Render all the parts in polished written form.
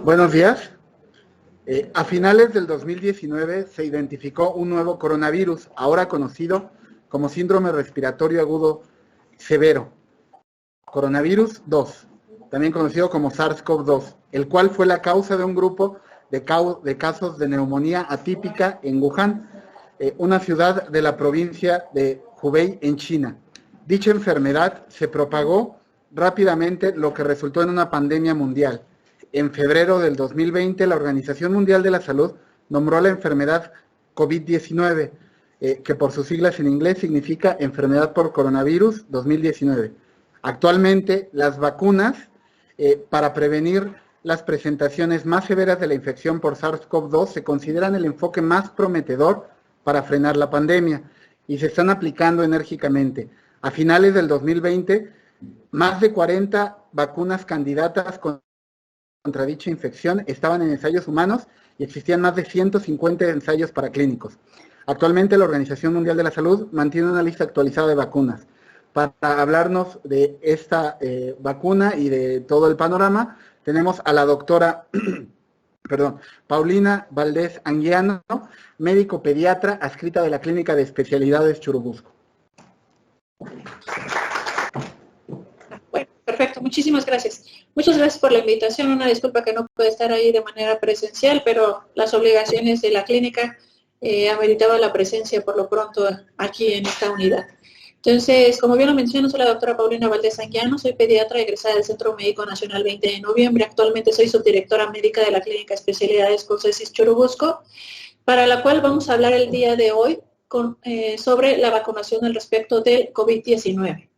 Buenos días. A finales del 2019 se identificó un nuevo coronavirus, ahora conocido como síndrome respiratorio agudo severo, coronavirus 2, también conocido como SARS-CoV-2, el cual fue la causa de un grupo de casos de neumonía atípica en Wuhan, una ciudad de la provincia de Hubei en China. Dicha enfermedad se propagó rápidamente, lo que resultó en una pandemia mundial. En febrero del 2020, la Organización Mundial de la Salud nombró la enfermedad COVID-19, que por sus siglas en inglés significa Enfermedad por Coronavirus 2019. Actualmente, las vacunas para prevenir las presentaciones más severas de la infección por SARS-CoV-2 se consideran el enfoque más prometedor para frenar la pandemia y se están aplicando enérgicamente. A finales del 2020, más de 40 vacunas candidatas contra dicha infección estaban en ensayos humanos y existían más de 150 ensayos paraclínicos. Actualmente la Organización Mundial de la Salud mantiene una lista actualizada de vacunas. Para hablarnos de esta vacuna y de todo el panorama, tenemos a la doctora Paulina Valdés Anguiano, médico pediatra adscrita de la Clínica de Especialidades Churubusco. Bueno, perfecto, muchísimas gracias. Muchas gracias por la invitación. Una disculpa que no puede estar ahí de manera presencial, pero las obligaciones de la clínica ameritaban la presencia por lo pronto aquí en esta unidad. Entonces, como bien lo menciono, soy la doctora Paulina Valdés Anguiano, soy pediatra egresada del Centro Médico Nacional 20 de noviembre. Actualmente soy subdirectora médica de la Clínica Especialidades Coscesis Churubusco, para la cual vamos a hablar el día de hoy sobre la vacunación al respecto del COVID-19.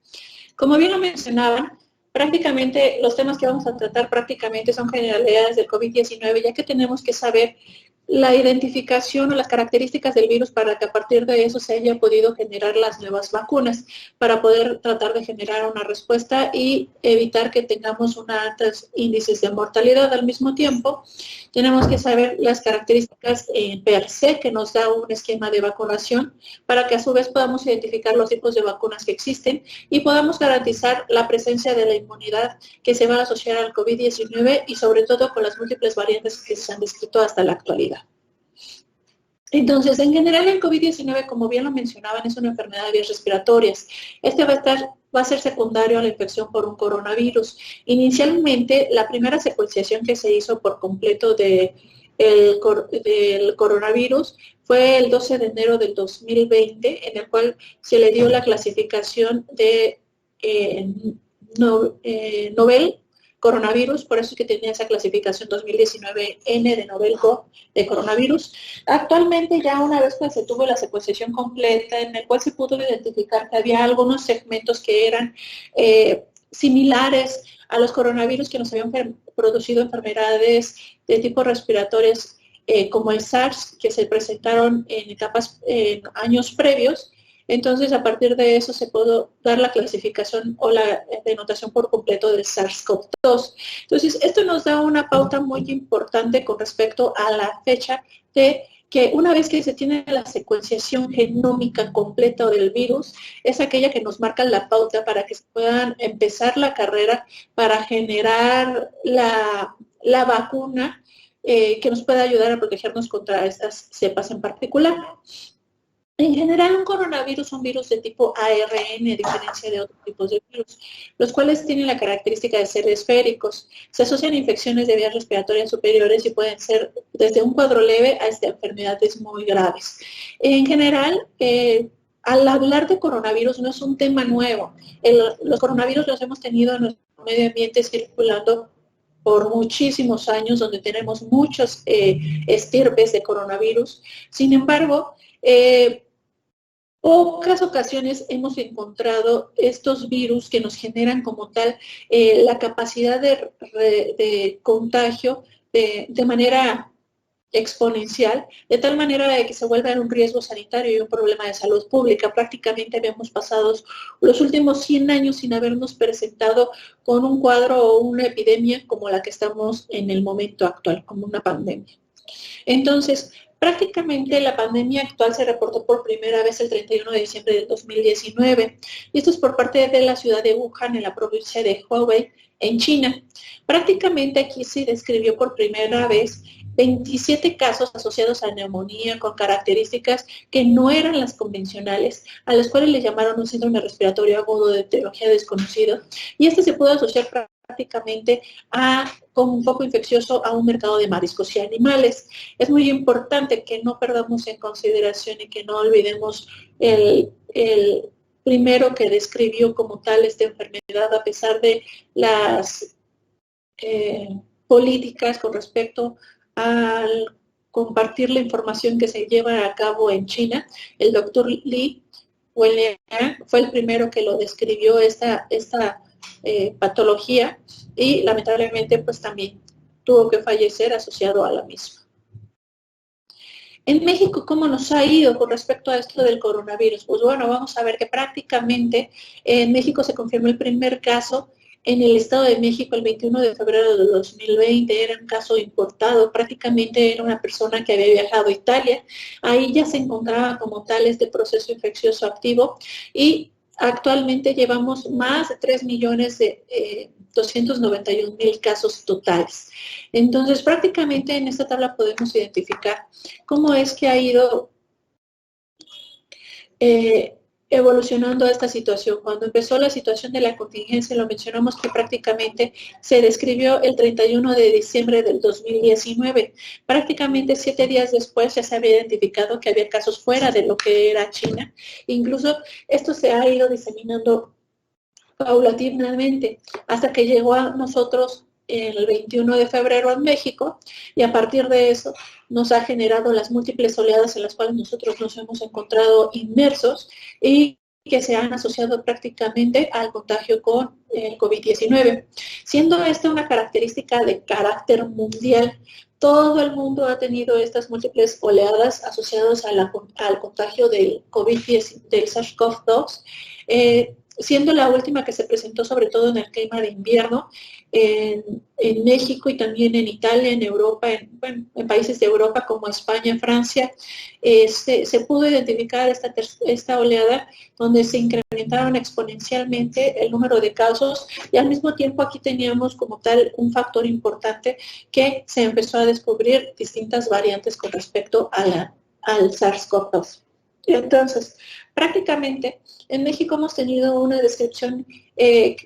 Como bien lo mencionaban, prácticamente los temas que vamos a tratar prácticamente son generalidades del COVID-19, ya que tenemos que saber la identificación o las características del virus para que a partir de eso se haya podido generar las nuevas vacunas, para poder tratar de generar una respuesta y evitar que tengamos altos índices de mortalidad. Al mismo tiempo, tenemos que saber las características per se que nos da un esquema de vacunación, para que a su vez podamos identificar los tipos de vacunas que existen y podamos garantizar la presencia de la inmunidad que se va a asociar al COVID-19 y sobre todo con las múltiples variantes que se han descrito hasta la actualidad. Entonces, en general, el COVID-19, como bien lo mencionaban, es una enfermedad de vías respiratorias. Este va a ser secundario a la infección por un coronavirus. Inicialmente, la primera secuenciación que se hizo por completo del coronavirus fue el 12 de enero del 2020, en el cual se le dio la clasificación de novel coronavirus, por eso es que tenía esa clasificación 2019N de novel de coronavirus. Actualmente, ya una vez que se tuvo la secuenciación completa, en el cual se pudo identificar que había algunos segmentos que eran similares a los coronavirus que nos habían producido enfermedades de tipo respiratorios como el SARS, que se presentaron en años previos. Entonces, a partir de eso se pudo dar la clasificación o la denotación por completo del SARS-CoV-2. Entonces, esto nos da una pauta muy importante con respecto a la fecha de que una vez que se tiene la secuenciación genómica completa del virus, es aquella que nos marca la pauta para que se puedan empezar la carrera para generar la vacuna que nos pueda ayudar a protegernos contra estas cepas en particular. En general, un coronavirus es un virus de tipo ARN, a diferencia de otros tipos de virus, los cuales tienen la característica de ser esféricos. Se asocian a infecciones de vías respiratorias superiores y pueden ser desde un cuadro leve hasta enfermedades muy graves. En general, al hablar de coronavirus no es un tema nuevo. Los coronavirus los hemos tenido en nuestro medio ambiente circulando por muchísimos años, donde tenemos muchos estirpes de coronavirus. Sin embargo, pocas ocasiones hemos encontrado estos virus que nos generan como tal la capacidad de contagio de manera exponencial, de tal manera de que se vuelva un riesgo sanitario y un problema de salud pública. Prácticamente habíamos pasado los últimos 100 años sin habernos presentado con un cuadro o una epidemia como la que estamos en el momento actual, como una pandemia. Entonces, Prácticamente la pandemia actual se reportó por primera vez el 31 de diciembre del 2019, y esto es por parte de la ciudad de Wuhan, en la provincia de Hubei, en China. Prácticamente aquí se describió por primera vez 27 casos asociados a neumonía con características que no eran las convencionales, a las cuales le llamaron un síndrome respiratorio agudo de etiología desconocido, y este se pudo asociar prácticamente con un foco infeccioso a un mercado de mariscos y animales. Es muy importante que no perdamos en consideración y que no olvidemos el primero que describió como tal esta enfermedad, a pesar de las políticas con respecto al compartir la información que se lleva a cabo en China. El doctor Li Wenliang fue el primero que lo describió esta patología, y lamentablemente pues también tuvo que fallecer asociado a la misma. En México, ¿cómo nos ha ido con respecto a esto del coronavirus? Pues bueno, vamos a ver que prácticamente en México se confirmó el primer caso en el Estado de México el 21 de febrero de 2020, era un caso importado, prácticamente era una persona que había viajado a Italia, ahí ya se encontraba como tal este proceso infeccioso activo, y actualmente llevamos más de 3.291.000 casos totales. Entonces, prácticamente en esta tabla podemos identificar cómo es que ha ido evolucionando esta situación. Cuando empezó la situación de la contingencia, lo mencionamos que prácticamente se describió el 31 de diciembre del 2019. Prácticamente 7 días después ya se había identificado que había casos fuera de lo que era China. Incluso esto se ha ido diseminando paulatinamente hasta que llegó a nosotros el 21 de febrero en México, y a partir de eso nos ha generado las múltiples oleadas en las cuales nosotros nos hemos encontrado inmersos y que se han asociado prácticamente al contagio con el COVID-19. Siendo esta una característica de carácter mundial, todo el mundo ha tenido estas múltiples oleadas asociadas al contagio del COVID-19, del SARS-CoV-2, siendo la última que se presentó sobre todo en el clima de invierno, en México y también en Italia, en Europa, en países de Europa como España, Francia. Se pudo identificar esta oleada donde se incrementaron exponencialmente el número de casos, y al mismo tiempo aquí teníamos como tal un factor importante, que se empezó a descubrir distintas variantes con respecto al SARS-CoV-2. Entonces, prácticamente en México hemos tenido una descripción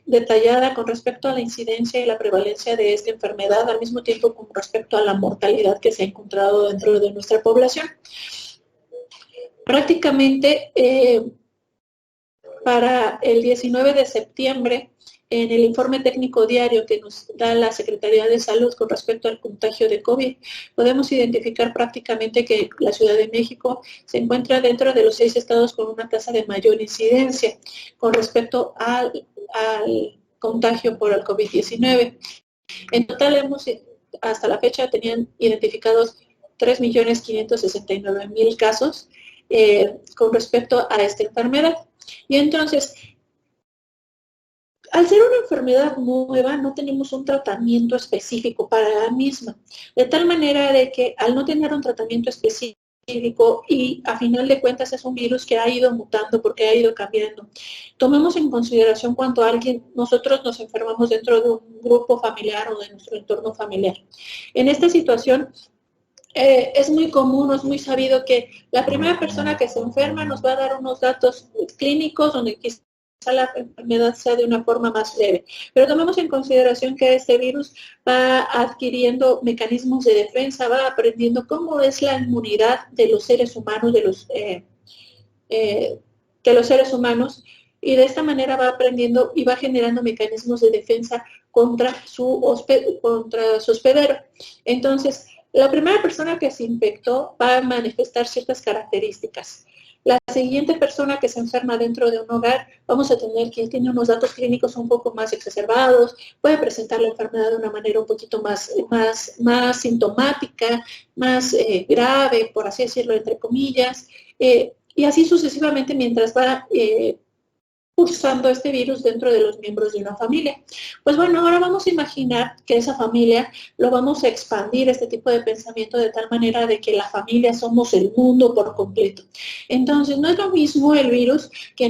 detallada con respecto a la incidencia y la prevalencia de esta enfermedad, al mismo tiempo con respecto a la mortalidad que se ha encontrado dentro de nuestra población. Prácticamente para el 19 de septiembre, en el informe técnico diario que nos da la Secretaría de Salud con respecto al contagio de COVID, podemos identificar prácticamente que la Ciudad de México se encuentra dentro de los 6 estados con una tasa de mayor incidencia con respecto al contagio por el COVID-19. En total, hasta la fecha tenían identificados 3.569.000 casos con respecto a esta enfermedad. Y entonces, al ser una enfermedad nueva, no tenemos un tratamiento específico para la misma, de tal manera de que al no tener un tratamiento específico, y a final de cuentas es un virus que ha ido mutando porque ha ido cambiando, tomemos en consideración cuando nosotros nos enfermamos dentro de un grupo familiar o de nuestro entorno familiar. En esta situación, es muy común, es muy sabido que la primera persona que se enferma nos va a dar unos datos clínicos donde quizá la enfermedad sea de una forma más leve. Pero tomemos en consideración que este virus va adquiriendo mecanismos de defensa, va aprendiendo cómo es la inmunidad de los seres humanos, y de esta manera va aprendiendo y va generando mecanismos de defensa contra su hospedero. Entonces, la primera persona que se infectó va a manifestar ciertas características. La siguiente persona que se enferma dentro de un hogar, vamos a tener que tiene unos datos clínicos un poco más exacerbados, puede presentar la enfermedad de una manera un poquito más sintomática, más grave, por así decirlo, entre comillas, y así sucesivamente mientras va cursando este virus dentro de los miembros de una familia. Pues bueno, ahora vamos a imaginar que esa familia lo vamos a expandir, este tipo de pensamiento, de tal manera de que la familia somos el mundo por completo. Entonces, no es lo mismo el virus que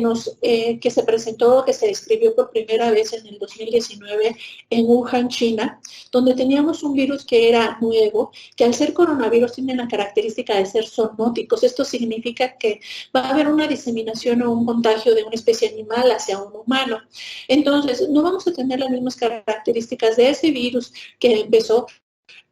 se presentó, que se describió por primera vez en el 2019 en Wuhan, China, donde teníamos un virus que era nuevo, que al ser coronavirus tiene la característica de ser zoonóticos. Esto significa que va a haber una diseminación o un contagio de una especie animal hacia un humano. Entonces, no vamos a tener las mismas características de ese virus que empezó,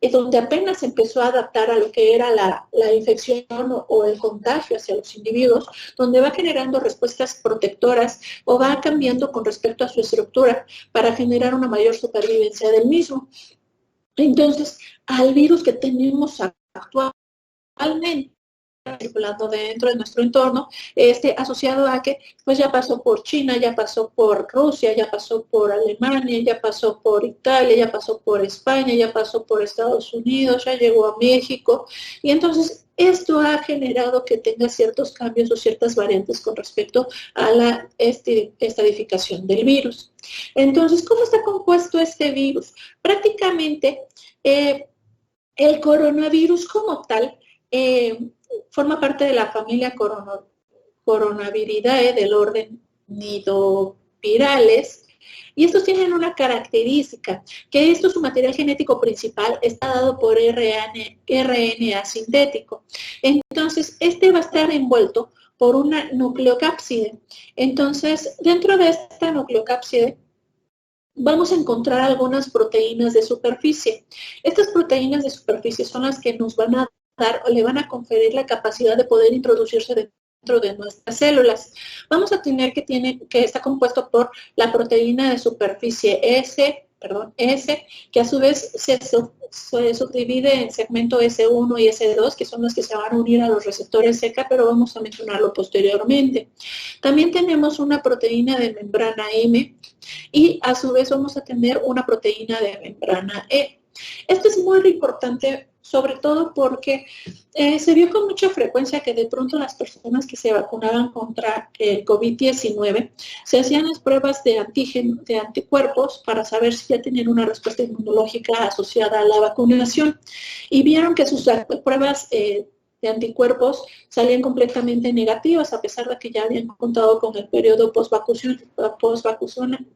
donde apenas empezó a adaptar a lo que era la infección o el contagio hacia los individuos, donde va generando respuestas protectoras o va cambiando con respecto a su estructura para generar una mayor supervivencia del mismo. Entonces, al virus que tenemos actualmente circulando dentro de nuestro entorno, asociado a que pues ya pasó por China, ya pasó por Rusia, ya pasó por Alemania, ya pasó por Italia, ya pasó por España, ya pasó por Estados Unidos, ya llegó a México, y entonces esto ha generado que tenga ciertos cambios o ciertas variantes con respecto a la estadificación del virus. Entonces, ¿cómo está compuesto este virus? Prácticamente el coronavirus como tal forma parte de la familia Coronaviridae del orden nidovirales, y estos tienen una característica, que su material genético principal está dado por RNA sintético. Entonces, va a estar envuelto por una nucleocápside. Entonces, dentro de esta nucleocápside vamos a encontrar algunas proteínas de superficie. Estas proteínas de superficie son las que nos van a dar o le van a conferir la capacidad de poder introducirse dentro de nuestras células. Vamos a tener que está compuesto por la proteína de superficie S, que a su vez se subdivide en segmento S1 y S2, que son los que se van a unir a los receptores Z, pero vamos a mencionarlo posteriormente. También tenemos una proteína de membrana M y a su vez vamos a tener una proteína de membrana E. Esto es muy importante, sobre todo porque se vio con mucha frecuencia que de pronto las personas que se vacunaban contra el COVID-19 se hacían las pruebas de anticuerpos para saber si ya tenían una respuesta inmunológica asociada a la vacunación, y vieron que sus pruebas de anticuerpos salían completamente negativas, a pesar de que ya habían contado con el periodo postvacunal,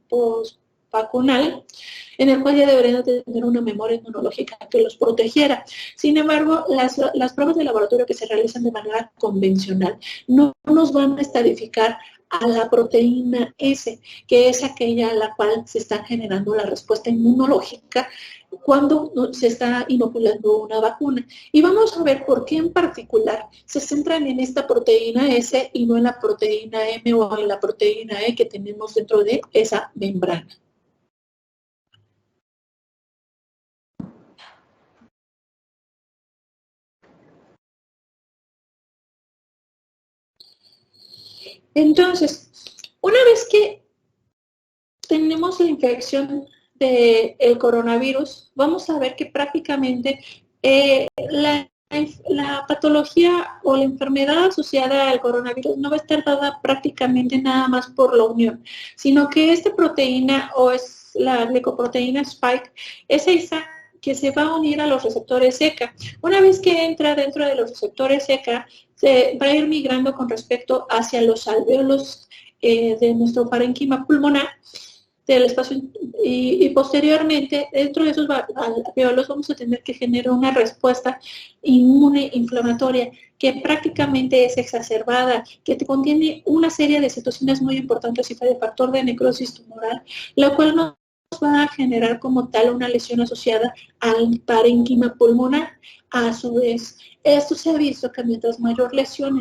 en el cual ya deberían tener una memoria inmunológica que los protegiera. Sin embargo, las pruebas de laboratorio que se realizan de manera convencional no nos van a estadificar a la proteína S, que es aquella a la cual se está generando la respuesta inmunológica cuando se está inoculando una vacuna. Y vamos a ver por qué en particular se centran en esta proteína S y no en la proteína M o en la proteína E que tenemos dentro de esa membrana. Entonces, una vez que tenemos la infección del coronavirus, vamos a ver que prácticamente la patología o la enfermedad asociada al coronavirus no va a estar dada prácticamente nada más por la unión, sino que esta proteína o es la glicoproteína spike, es esa que se va a unir a los receptores SECA. Una vez que entra dentro de los receptores SECA, se va a ir migrando con respecto hacia los alvéolos de nuestro parénquima pulmonar del espacio, y posteriormente dentro de esos alvéolos vamos a tener que generar una respuesta inmune inflamatoria que prácticamente es exacerbada, que contiene una serie de citocinas muy importantes y de factor de necrosis tumoral, la cual nos va a generar como tal una lesión asociada al parénquima pulmonar. A su vez, esto se ha visto que mientras mayor lesión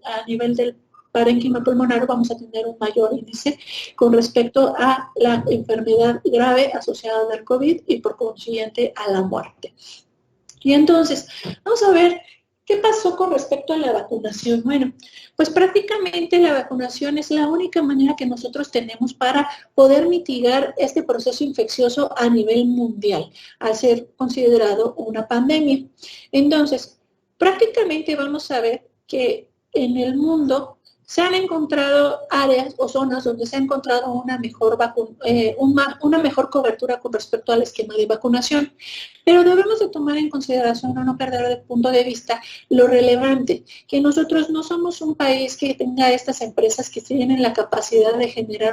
a nivel del parénquima pulmonar, vamos a tener un mayor índice con respecto a la enfermedad grave asociada al COVID y por consiguiente a la muerte. Y entonces, vamos a ver qué pasó con respecto a la vacunación. Bueno, pues prácticamente la vacunación es la única manera que nosotros tenemos para poder mitigar este proceso infeccioso a nivel mundial, al ser considerado una pandemia. Entonces, prácticamente vamos a ver que en el mundo se han encontrado áreas o zonas donde se ha encontrado una mejor cobertura con respecto al esquema de vacunación. Pero debemos de tomar en consideración o no perder de punto de vista lo relevante, que nosotros no somos un país que tenga estas empresas que tienen la capacidad de generar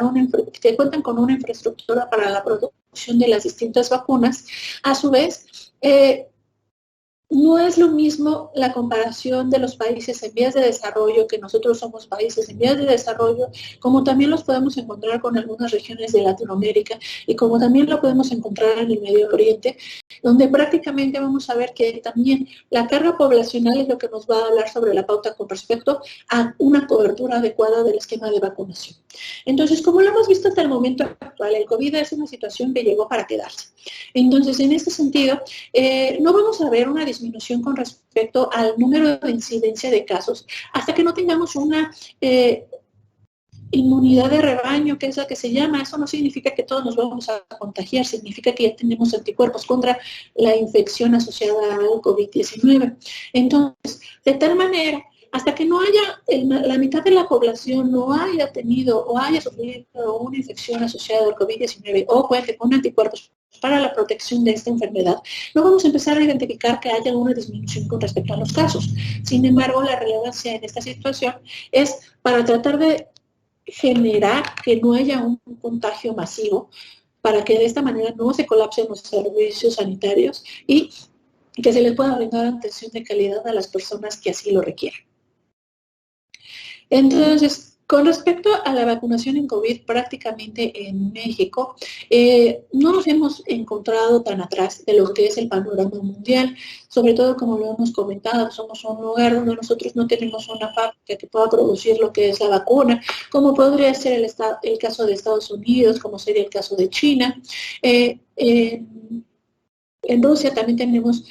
que cuentan con una infraestructura para la producción de las distintas vacunas. A su vez, no es lo mismo la comparación de los países en vías de desarrollo, que nosotros somos países en vías de desarrollo, como también los podemos encontrar con algunas regiones de Latinoamérica y como también lo podemos encontrar en el Medio Oriente, donde prácticamente vamos a ver que también la carga poblacional es lo que nos va a hablar sobre la pauta con respecto a una cobertura adecuada del esquema de vacunación. Entonces, como lo hemos visto hasta el momento actual, el COVID es una situación que llegó para quedarse. Entonces, en este sentido, no vamos a ver una disminución con respecto al número de incidencia de casos hasta que no tengamos una inmunidad de rebaño, que es la que se llama. Eso no significa que todos nos vamos a contagiar, significa que ya tenemos anticuerpos contra la infección asociada al COVID-19. Entonces, de tal manera, hasta que no haya la mitad de la población no haya tenido o haya sufrido una infección asociada al COVID-19 o cuente con anticuerpos para la protección de esta enfermedad, no vamos a empezar a identificar que haya una disminución con respecto a los casos. Sin embargo, la relevancia en esta situación es para tratar de generar que no haya un contagio masivo, para que de esta manera no se colapsen los servicios sanitarios y que se les pueda brindar atención de calidad a las personas que así lo requieran. Entonces, con respecto a la vacunación en COVID, prácticamente en México no nos hemos encontrado tan atrás de lo que es el panorama mundial, sobre todo como lo hemos comentado, somos un lugar donde nosotros no tenemos una fábrica que pueda producir lo que es la vacuna, como podría ser el caso de Estados Unidos, como sería el caso de China. En Rusia también tenemos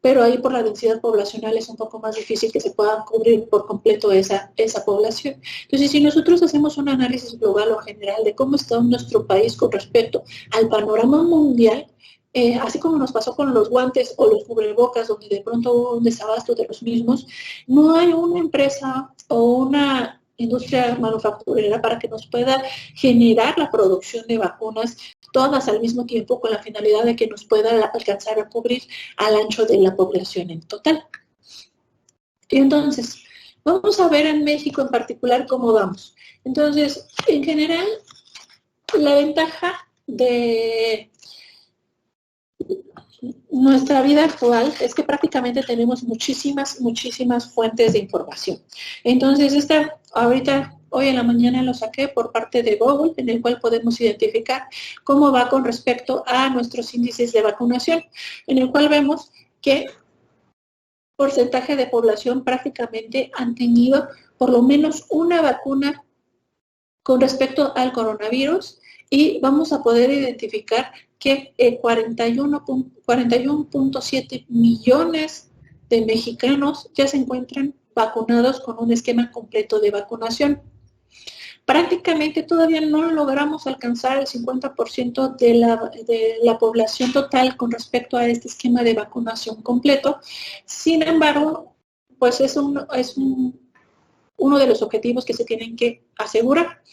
pero ahí por la densidad poblacional es un poco más difícil que se pueda cubrir por completo esa población. Entonces, si nosotros hacemos un análisis global o general de cómo está nuestro país con respecto al panorama mundial, así como nos pasó con los guantes o los cubrebocas, donde de pronto hubo un desabasto de los mismos, no hay una empresa o una industria manufacturera para que nos pueda generar la producción de vacunas todas al mismo tiempo con la finalidad de que nos pueda alcanzar a cubrir al ancho de la población en total. Y entonces, vamos a ver en México en particular cómo vamos. Entonces, en general, la ventaja de nuestra vida actual es que prácticamente tenemos muchísimas fuentes de información. Entonces, hoy en la mañana lo saqué por parte de Google, en el cual podemos identificar cómo va con respecto a nuestros índices de vacunación, en el cual vemos que porcentaje de población prácticamente han tenido por lo menos una vacuna con respecto al coronavirus, y vamos a poder identificar que 41.7 millones de mexicanos ya se encuentran vacunados con un esquema completo de vacunación. Prácticamente todavía no logramos alcanzar el 50% de la población total con respecto a este esquema de vacunación completo. Sin embargo, pues es uno de los objetivos que se tienen que asegurar.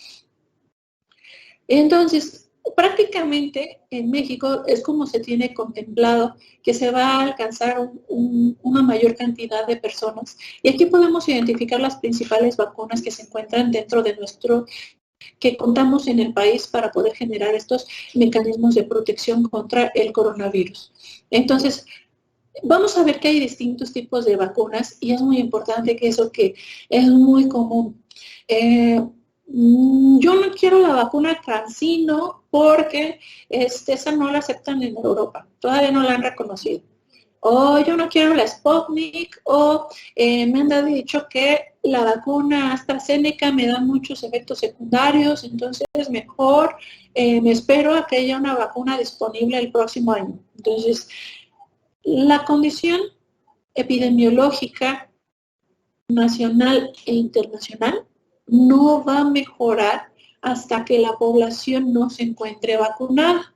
Entonces, prácticamente en México es como se tiene contemplado que se va a alcanzar una mayor cantidad de personas. Y aquí podemos identificar las principales vacunas que se encuentran dentro de que contamos en el país para poder generar estos mecanismos de protección contra el coronavirus. Entonces, vamos a ver que hay distintos tipos de vacunas y es muy importante que eso que es muy común. Yo no quiero la vacuna CanSino porque esa no la aceptan en Europa, todavía no la han reconocido. O yo no quiero la Sputnik, o me han dicho que la vacuna AstraZeneca me da muchos efectos secundarios, entonces mejor me espero a que haya una vacuna disponible el próximo año. Entonces, la condición epidemiológica nacional e internacional no va a mejorar hasta que la población no se encuentre vacunada.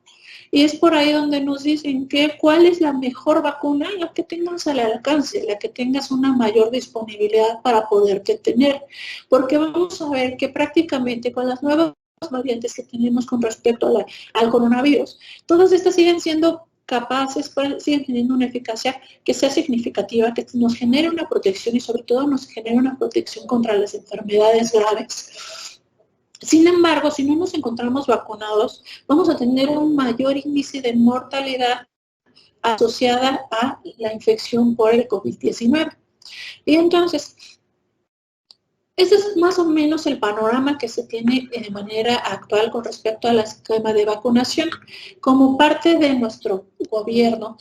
Y es por ahí donde nos dicen que cuál es la mejor vacuna, la que tengas al alcance, la que tengas una mayor disponibilidad para poderte tener. Porque vamos a ver que prácticamente con las nuevas variantes que tenemos con respecto al coronavirus, todas estas siguen siendo capaces, siguen teniendo una eficacia que sea significativa, que nos genere una protección y sobre todo nos genere una protección contra las enfermedades graves. Sin embargo, si no nos encontramos vacunados, vamos a tener un mayor índice de mortalidad asociada a la infección por el COVID-19. Y entonces, ese es más o menos el panorama que se tiene de manera actual con respecto al esquema de vacunación. Como parte de nuestro gobierno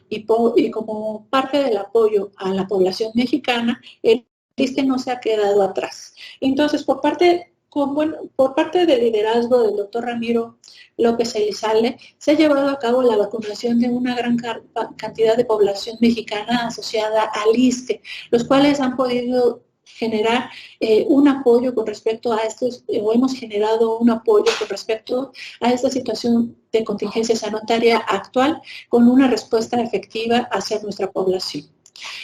y como parte del apoyo a la población mexicana, el ISSSTE no se ha quedado atrás. Entonces, por parte del liderazgo del doctor Ramiro López Elizalde, se ha llevado a cabo la vacunación de una gran cantidad de población mexicana asociada al ISSSTE, los cuales han podido generar un apoyo con respecto a estos, o hemos generado un apoyo con respecto a esta situación de contingencia sanitaria actual con una respuesta efectiva hacia nuestra población.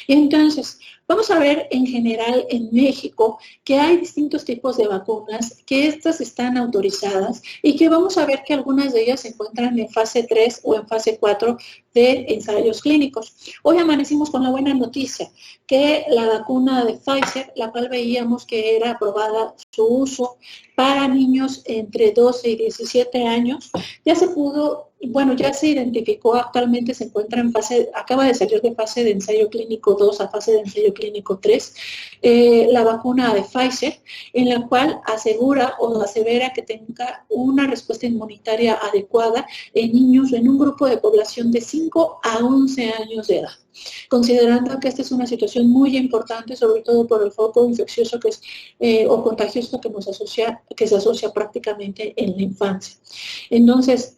Y entonces, vamos a ver en general en México que hay distintos tipos de vacunas, que estas están autorizadas y que vamos a ver que algunas de ellas se encuentran en fase 3 o en fase 4 de ensayos clínicos. Hoy amanecimos con la buena noticia que la vacuna de Pfizer, la cual veíamos que era aprobada su uso para niños entre 12 y 17 años, ya se identificó, actualmente se encuentra en fase, acaba de salir de fase de ensayo clínico 2 a fase de ensayo clínico 3, la vacuna de Pfizer, en la cual asegura o asevera que tenga una respuesta inmunitaria adecuada en niños en un grupo de población de 5 a 11 años de edad, considerando que esta es una situación muy importante, sobre todo por el foco infeccioso que es, o contagioso que se asocia prácticamente en la infancia. Entonces,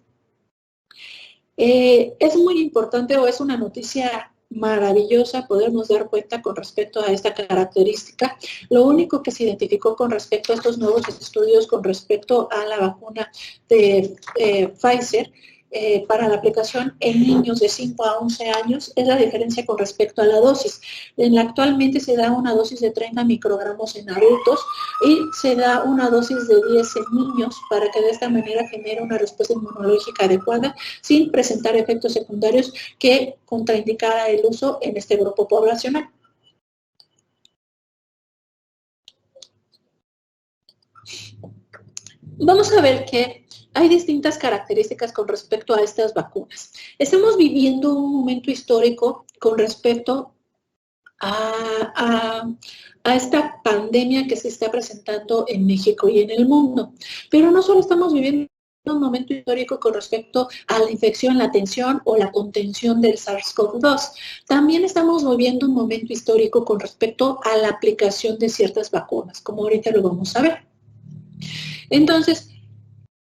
es muy importante o es una noticia maravillosa podernos dar cuenta con respecto a esta característica. Lo único que se identificó con respecto a estos nuevos estudios con respecto a la vacuna de Pfizer para la aplicación en niños de 5 a 11 años es la diferencia con respecto a la dosis. Actualmente se da una dosis de 30 microgramos en adultos y se da una dosis de 10 en niños para que de esta manera genere una respuesta inmunológica adecuada sin presentar efectos secundarios que contraindicara el uso en este grupo poblacional. Vamos a ver que hay distintas características con respecto a estas vacunas. Estamos viviendo un momento histórico con respecto a esta pandemia que se está presentando en México y en el mundo. Pero no solo estamos viviendo un momento histórico con respecto a la infección, la atención o la contención del SARS-CoV-2. También estamos viviendo un momento histórico con respecto a la aplicación de ciertas vacunas, como ahorita lo vamos a ver. Entonces,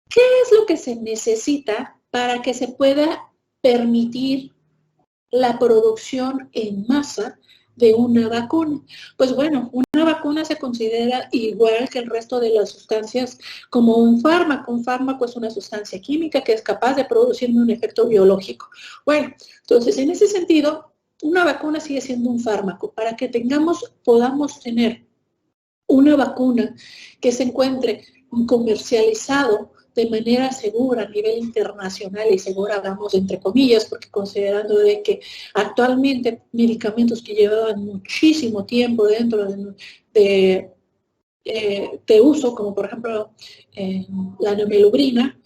¿qué es lo que se necesita para que se pueda permitir la producción en masa de una vacuna? Pues bueno, una vacuna se considera igual que el resto de las sustancias como un fármaco. Un fármaco es una sustancia química que es capaz de producir un efecto biológico. Bueno, entonces en ese sentido, una vacuna sigue siendo un fármaco. Para que podamos tener una vacuna que se encuentre comercializado de manera segura a nivel internacional, y segura hablamos entre comillas, porque considerando de que actualmente medicamentos que llevaban muchísimo tiempo dentro de uso, como por ejemplo la neomelubrina,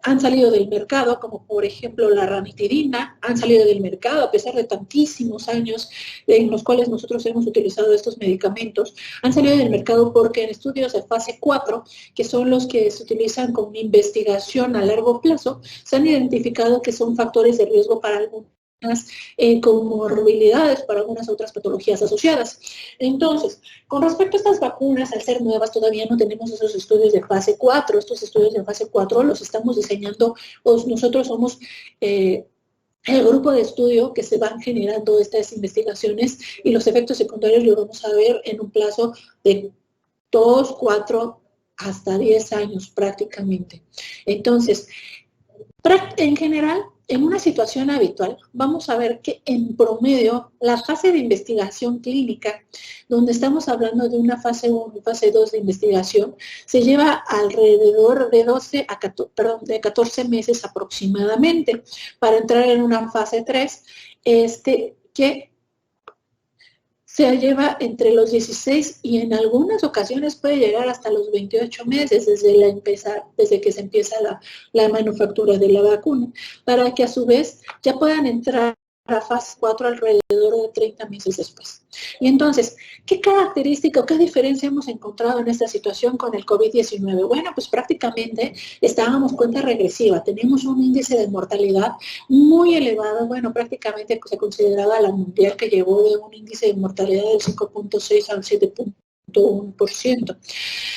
han salido del mercado, como por ejemplo la ranitidina, han salido del mercado a pesar de tantísimos años en los cuales nosotros hemos utilizado estos medicamentos, han salido del mercado porque en estudios de fase 4, que son los que se utilizan como investigación a largo plazo, se han identificado que son factores de riesgo para algunas comorbilidades, para algunas otras patologías asociadas. Entonces, con respecto a estas vacunas, al ser nuevas, todavía no tenemos esos estudios de fase 4. Estos estudios de fase 4 los estamos diseñando, nosotros somos el grupo de estudio que se van generando estas investigaciones, y los efectos secundarios los vamos a ver en un plazo de 2, 4, hasta 10 años prácticamente. Entonces, En general, en una situación habitual, vamos a ver que en promedio la fase de investigación clínica, donde estamos hablando de una fase 1 y fase 2 de investigación, se lleva alrededor de 14 meses aproximadamente para entrar en una fase 3, que se lleva entre los 16 y en algunas ocasiones puede llegar hasta los 28 meses desde que se empieza la manufactura de la vacuna, para que a su vez ya puedan entrar a fase 4 alrededor de 30 meses después. Y entonces, ¿qué característica o qué diferencia hemos encontrado en esta situación con el COVID-19? Bueno, pues prácticamente estábamos cuenta regresiva, tenemos un índice de mortalidad muy elevado, bueno, prácticamente se consideraba la mundial que llevó de un índice de mortalidad del 5.6 al 7.1%.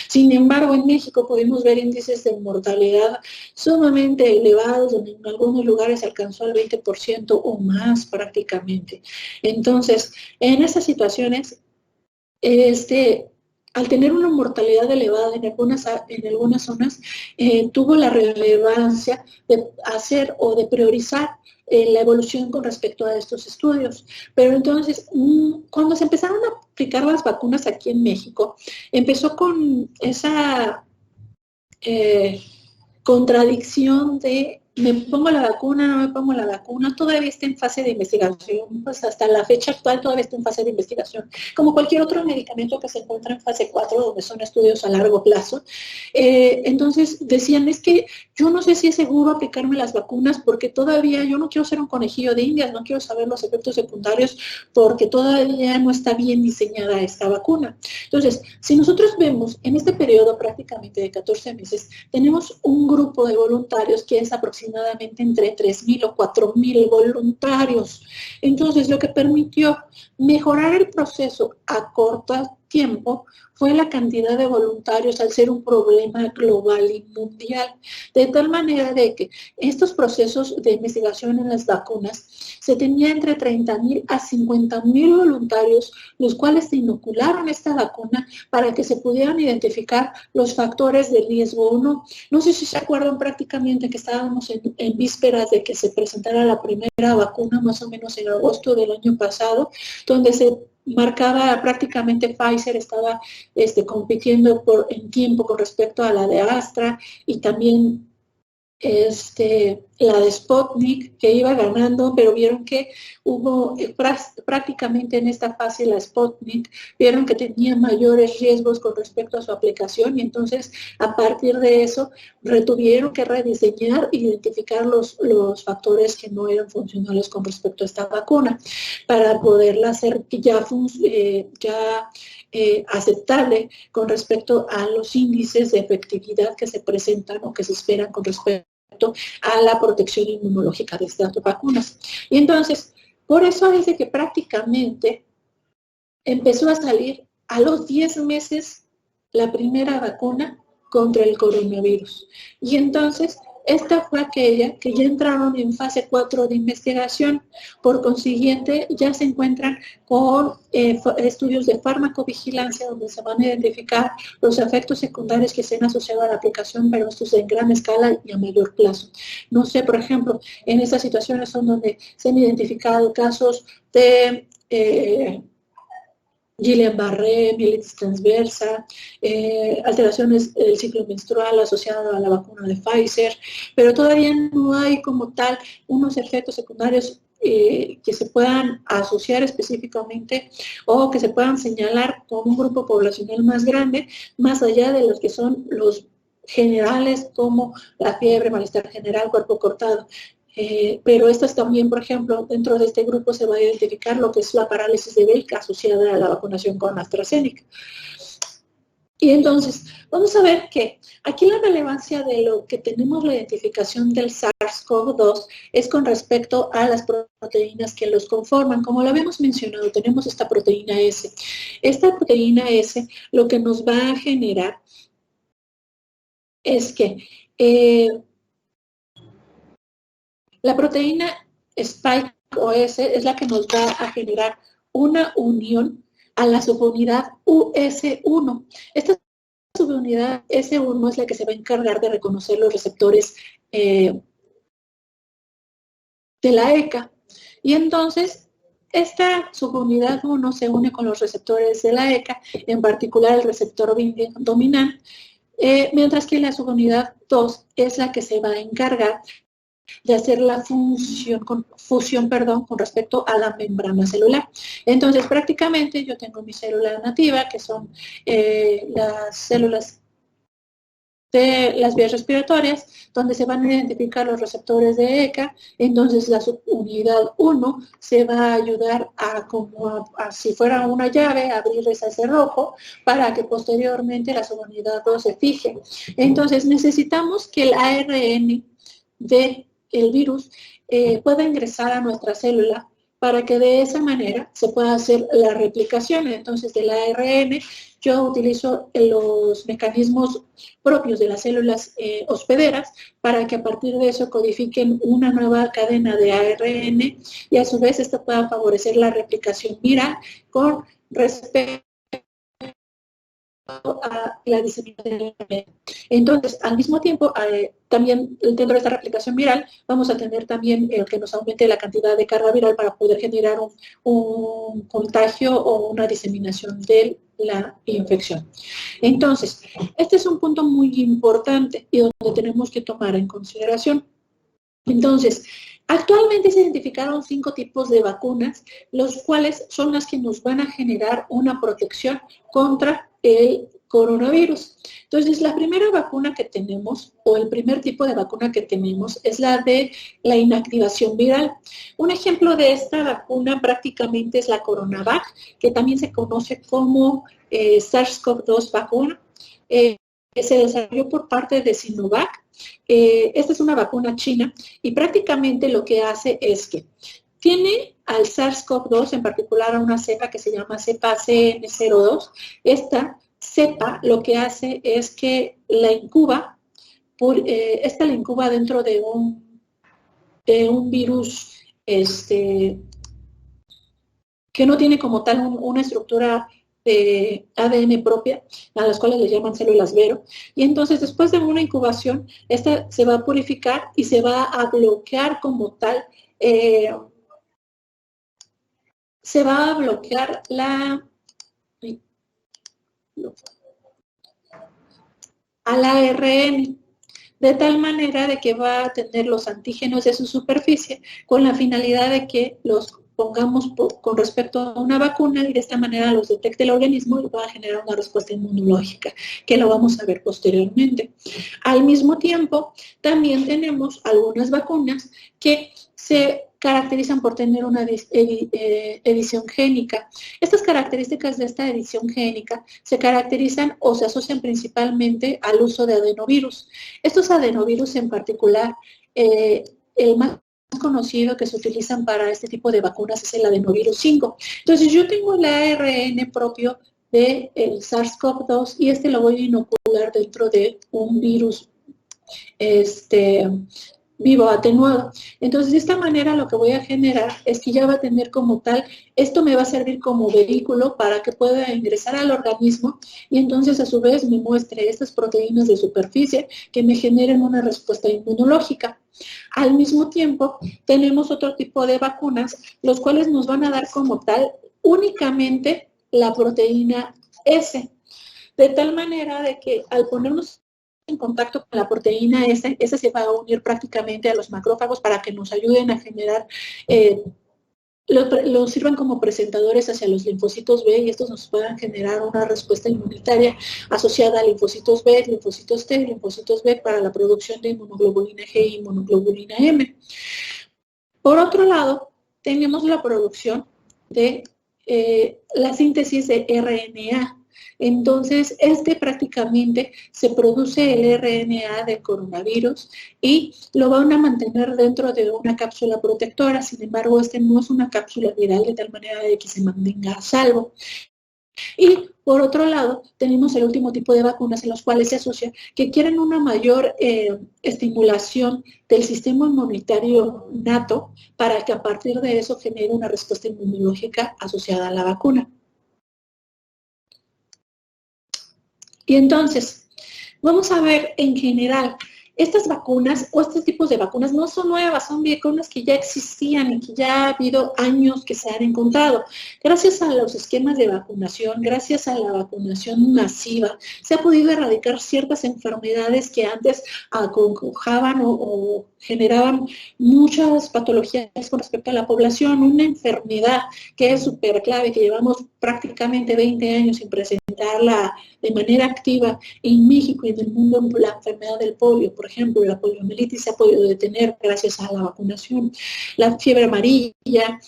Sin embargo, en México pudimos ver índices de mortalidad sumamente elevados, donde en algunos lugares alcanzó el 20% o más prácticamente. Entonces, en esas situaciones, al tener una mortalidad elevada en algunas zonas, tuvo la relevancia de hacer o de priorizar la evolución con respecto a estos estudios. Pero entonces, cuando se empezaron a aplicar las vacunas aquí en México, empezó con esa contradicción de me pongo la vacuna, no me pongo la vacuna, todavía está en fase de investigación, pues hasta la fecha actual todavía está en fase de investigación, como cualquier otro medicamento que se encuentra en fase 4, donde son estudios a largo plazo. Entonces decían, es que yo no sé si es seguro aplicarme las vacunas porque todavía yo no quiero ser un conejillo de indias, no quiero saber los efectos secundarios porque todavía no está bien diseñada esta vacuna. Entonces, si nosotros vemos en este periodo prácticamente de 14 meses, tenemos un grupo de voluntarios que es aproximadamente entre 3,000 o 4,000 voluntarios. Entonces, lo que permitió mejorar el proceso a corto tiempo fue la cantidad de voluntarios al ser un problema global y mundial, de tal manera de que estos procesos de investigación en las vacunas se tenía entre 30,000 a 50,000 voluntarios, los cuales se inocularon esta vacuna para que se pudieran identificar los factores de riesgo o no. No sé si se acuerdan prácticamente que estábamos en vísperas de que se presentara la primera vacuna, más o menos en agosto del año pasado, donde se marcaba prácticamente Pfizer estaba compitiendo en tiempo con respecto a la de Astra y también la de Sputnik que iba ganando, pero vieron que hubo prácticamente en esta fase la Sputnik, vieron que tenía mayores riesgos con respecto a su aplicación y entonces a partir de eso tuvieron que rediseñar e identificar los factores que no eran funcionales con respecto a esta vacuna para poderla hacer ya aceptable con respecto a los índices de efectividad que se presentan o que se esperan con respecto a la protección inmunológica de estas vacunas. Y entonces, por eso es de que prácticamente empezó a salir a los 10 meses la primera vacuna contra el coronavirus. Y entonces, esta fue aquella que ya entraron en fase 4 de investigación. Por consiguiente, ya se encuentran con estudios de farmacovigilancia donde se van a identificar los efectos secundarios que se han asociado a la aplicación, pero estos en gran escala y a mayor plazo. No sé, por ejemplo, en estas situaciones son donde se han identificado casos de Guillain-Barré, mielitis transversa, alteraciones del ciclo menstrual asociado a la vacuna de Pfizer, pero todavía no hay como tal unos efectos secundarios que se puedan asociar específicamente o que se puedan señalar con un grupo poblacional más grande, más allá de los que son los generales como la fiebre, malestar general, cuerpo cortado. Pero estas también, por ejemplo, dentro de este grupo se va a identificar lo que es la parálisis de Belka asociada a la vacunación con AstraZeneca. Y entonces, vamos a ver que aquí la relevancia de lo que tenemos la identificación del SARS-CoV-2 es con respecto a las proteínas que los conforman. Como lo habíamos mencionado, tenemos esta proteína S. Esta proteína S lo que nos va a generar es que la proteína Spike o S es la que nos va a generar una unión a la subunidad US1. Esta subunidad S1 es la que se va a encargar de reconocer los receptores de la ECA. Y entonces, esta subunidad 1 se une con los receptores de la ECA, en particular el receptor dominante, mientras que la subunidad 2 es la que se va a encargar de hacer la fusión con respecto a la membrana celular. Entonces, prácticamente yo tengo mi célula nativa, que son las células de las vías respiratorias, donde se van a identificar los receptores de ECA. Entonces la subunidad 1 se va a ayudar a si fuera una llave, a abrir ese cerrojo para que posteriormente la subunidad 2 se fije. Entonces necesitamos que el ARN del virus pueda ingresar a nuestra célula para que de esa manera se pueda hacer la replicación. Entonces, del ARN, yo utilizo los mecanismos propios de las células hospederas para que a partir de eso codifiquen una nueva cadena de ARN y a su vez esto pueda favorecer la replicación viral con respecto a la diseminación. Entonces, al mismo tiempo, también dentro de esta replicación viral, vamos a tener también el que nos aumente la cantidad de carga viral para poder generar un contagio o una diseminación de la infección. Entonces, este es un punto muy importante y donde tenemos que tomar en consideración. Entonces, actualmente se identificaron 5 tipos de vacunas, los cuales son las que nos van a generar una protección contra el coronavirus. Entonces, la primera vacuna que tenemos, o el primer tipo de vacuna que tenemos, es la de la inactivación viral. Un ejemplo de esta vacuna prácticamente es la CoronaVac, que también se conoce como SARS-CoV-2 vacuna. Se desarrolló por parte de Sinovac. Esta es una vacuna china y prácticamente lo que hace es que tiene al SARS-CoV-2, en particular a una cepa que se llama cepa CN02. Esta cepa lo que hace es que la incuba, esta la incuba dentro de un virus que no tiene como tal una estructura de ADN propia, a las cuales le llaman células Vero, y entonces después de una incubación, esta se va a purificar y se va a bloquear como tal, se va a bloquear al ARN, de tal manera de que va a tener los antígenos de su superficie con la finalidad de que los pongamos con respecto a una vacuna y de esta manera los detecte el organismo y va a generar una respuesta inmunológica, que lo vamos a ver posteriormente. Al mismo tiempo, también tenemos algunas vacunas que se caracterizan por tener una edición génica. Estas características de esta edición génica se caracterizan o se asocian principalmente al uso de adenovirus. Estos adenovirus en particular, el más conocido que se utilizan para este tipo de vacunas es el adenovirus 5. Entonces yo tengo el ARN propio del SARS-CoV-2 y lo voy a inocular dentro de un virus vivo atenuado. Entonces de esta manera lo que voy a generar es que ya va a tener como tal, esto me va a servir como vehículo para que pueda ingresar al organismo y entonces a su vez me muestre estas proteínas de superficie que me generen una respuesta inmunológica. Al mismo tiempo tenemos otro tipo de vacunas, los cuales nos van a dar como tal únicamente la proteína S, de tal manera de que al ponernos en contacto con la proteína S, esa se va a unir prácticamente a los macrófagos para que nos ayuden a generar, los sirvan como presentadores hacia los linfocitos B y estos nos puedan generar una respuesta inmunitaria asociada a linfocitos B, linfocitos T, linfocitos B para la producción de inmunoglobulina G y inmunoglobulina M. Por otro lado, tenemos la producción de la síntesis de RNA. Entonces, prácticamente se produce el RNA del coronavirus y lo van a mantener dentro de una cápsula protectora. Sin embargo, no es una cápsula viral de tal manera de que se mantenga a salvo. Y por otro lado, tenemos el último tipo de vacunas en los cuales se asocia que quieren una mayor estimulación del sistema inmunitario nato para que a partir de eso genere una respuesta inmunológica asociada a la vacuna. Y entonces, vamos a ver en general estas vacunas o estos tipos de vacunas no son nuevas, son vacunas que ya existían y que ya ha habido años que se han encontrado. Gracias a los esquemas de vacunación, gracias a la vacunación masiva, se ha podido erradicar ciertas enfermedades que antes acongojaban o generaban muchas patologías con respecto a la población. Una enfermedad que es súper clave, que llevamos prácticamente 20 años sin presentarla de manera activa en México y en el mundo, la enfermedad del polio, por ejemplo, la poliomielitis se ha podido detener gracias a la vacunación, la fiebre amarilla,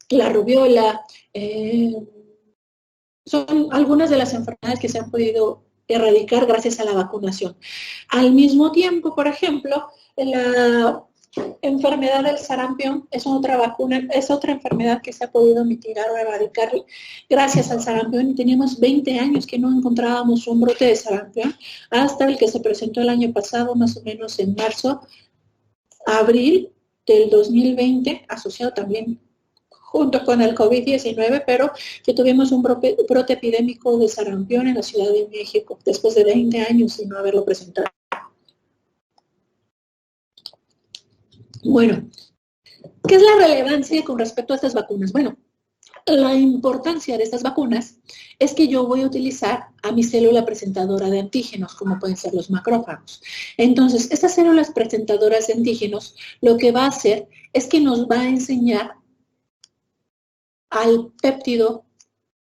la rubiola, son algunas de las enfermedades que se han podido erradicar gracias a la vacunación. Al mismo tiempo, por ejemplo, la enfermedad del sarampión es otra vacuna, es otra enfermedad que se ha podido mitigar o erradicar gracias al sarampión. Teníamos 20 años que no encontrábamos un brote de sarampión hasta el que se presentó el año pasado, más o menos en marzo, abril del 2020, asociado también junto con el COVID-19, pero que tuvimos un brote epidémico de sarampión en la Ciudad de México, después de 20 años sin no haberlo presentado. Bueno, ¿qué es la relevancia con respecto a estas vacunas? Bueno, la importancia de estas vacunas es que yo voy a utilizar a mi célula presentadora de antígenos, como pueden ser los macrófagos. Entonces, estas células presentadoras de antígenos lo que va a hacer es que nos va a enseñar al péptido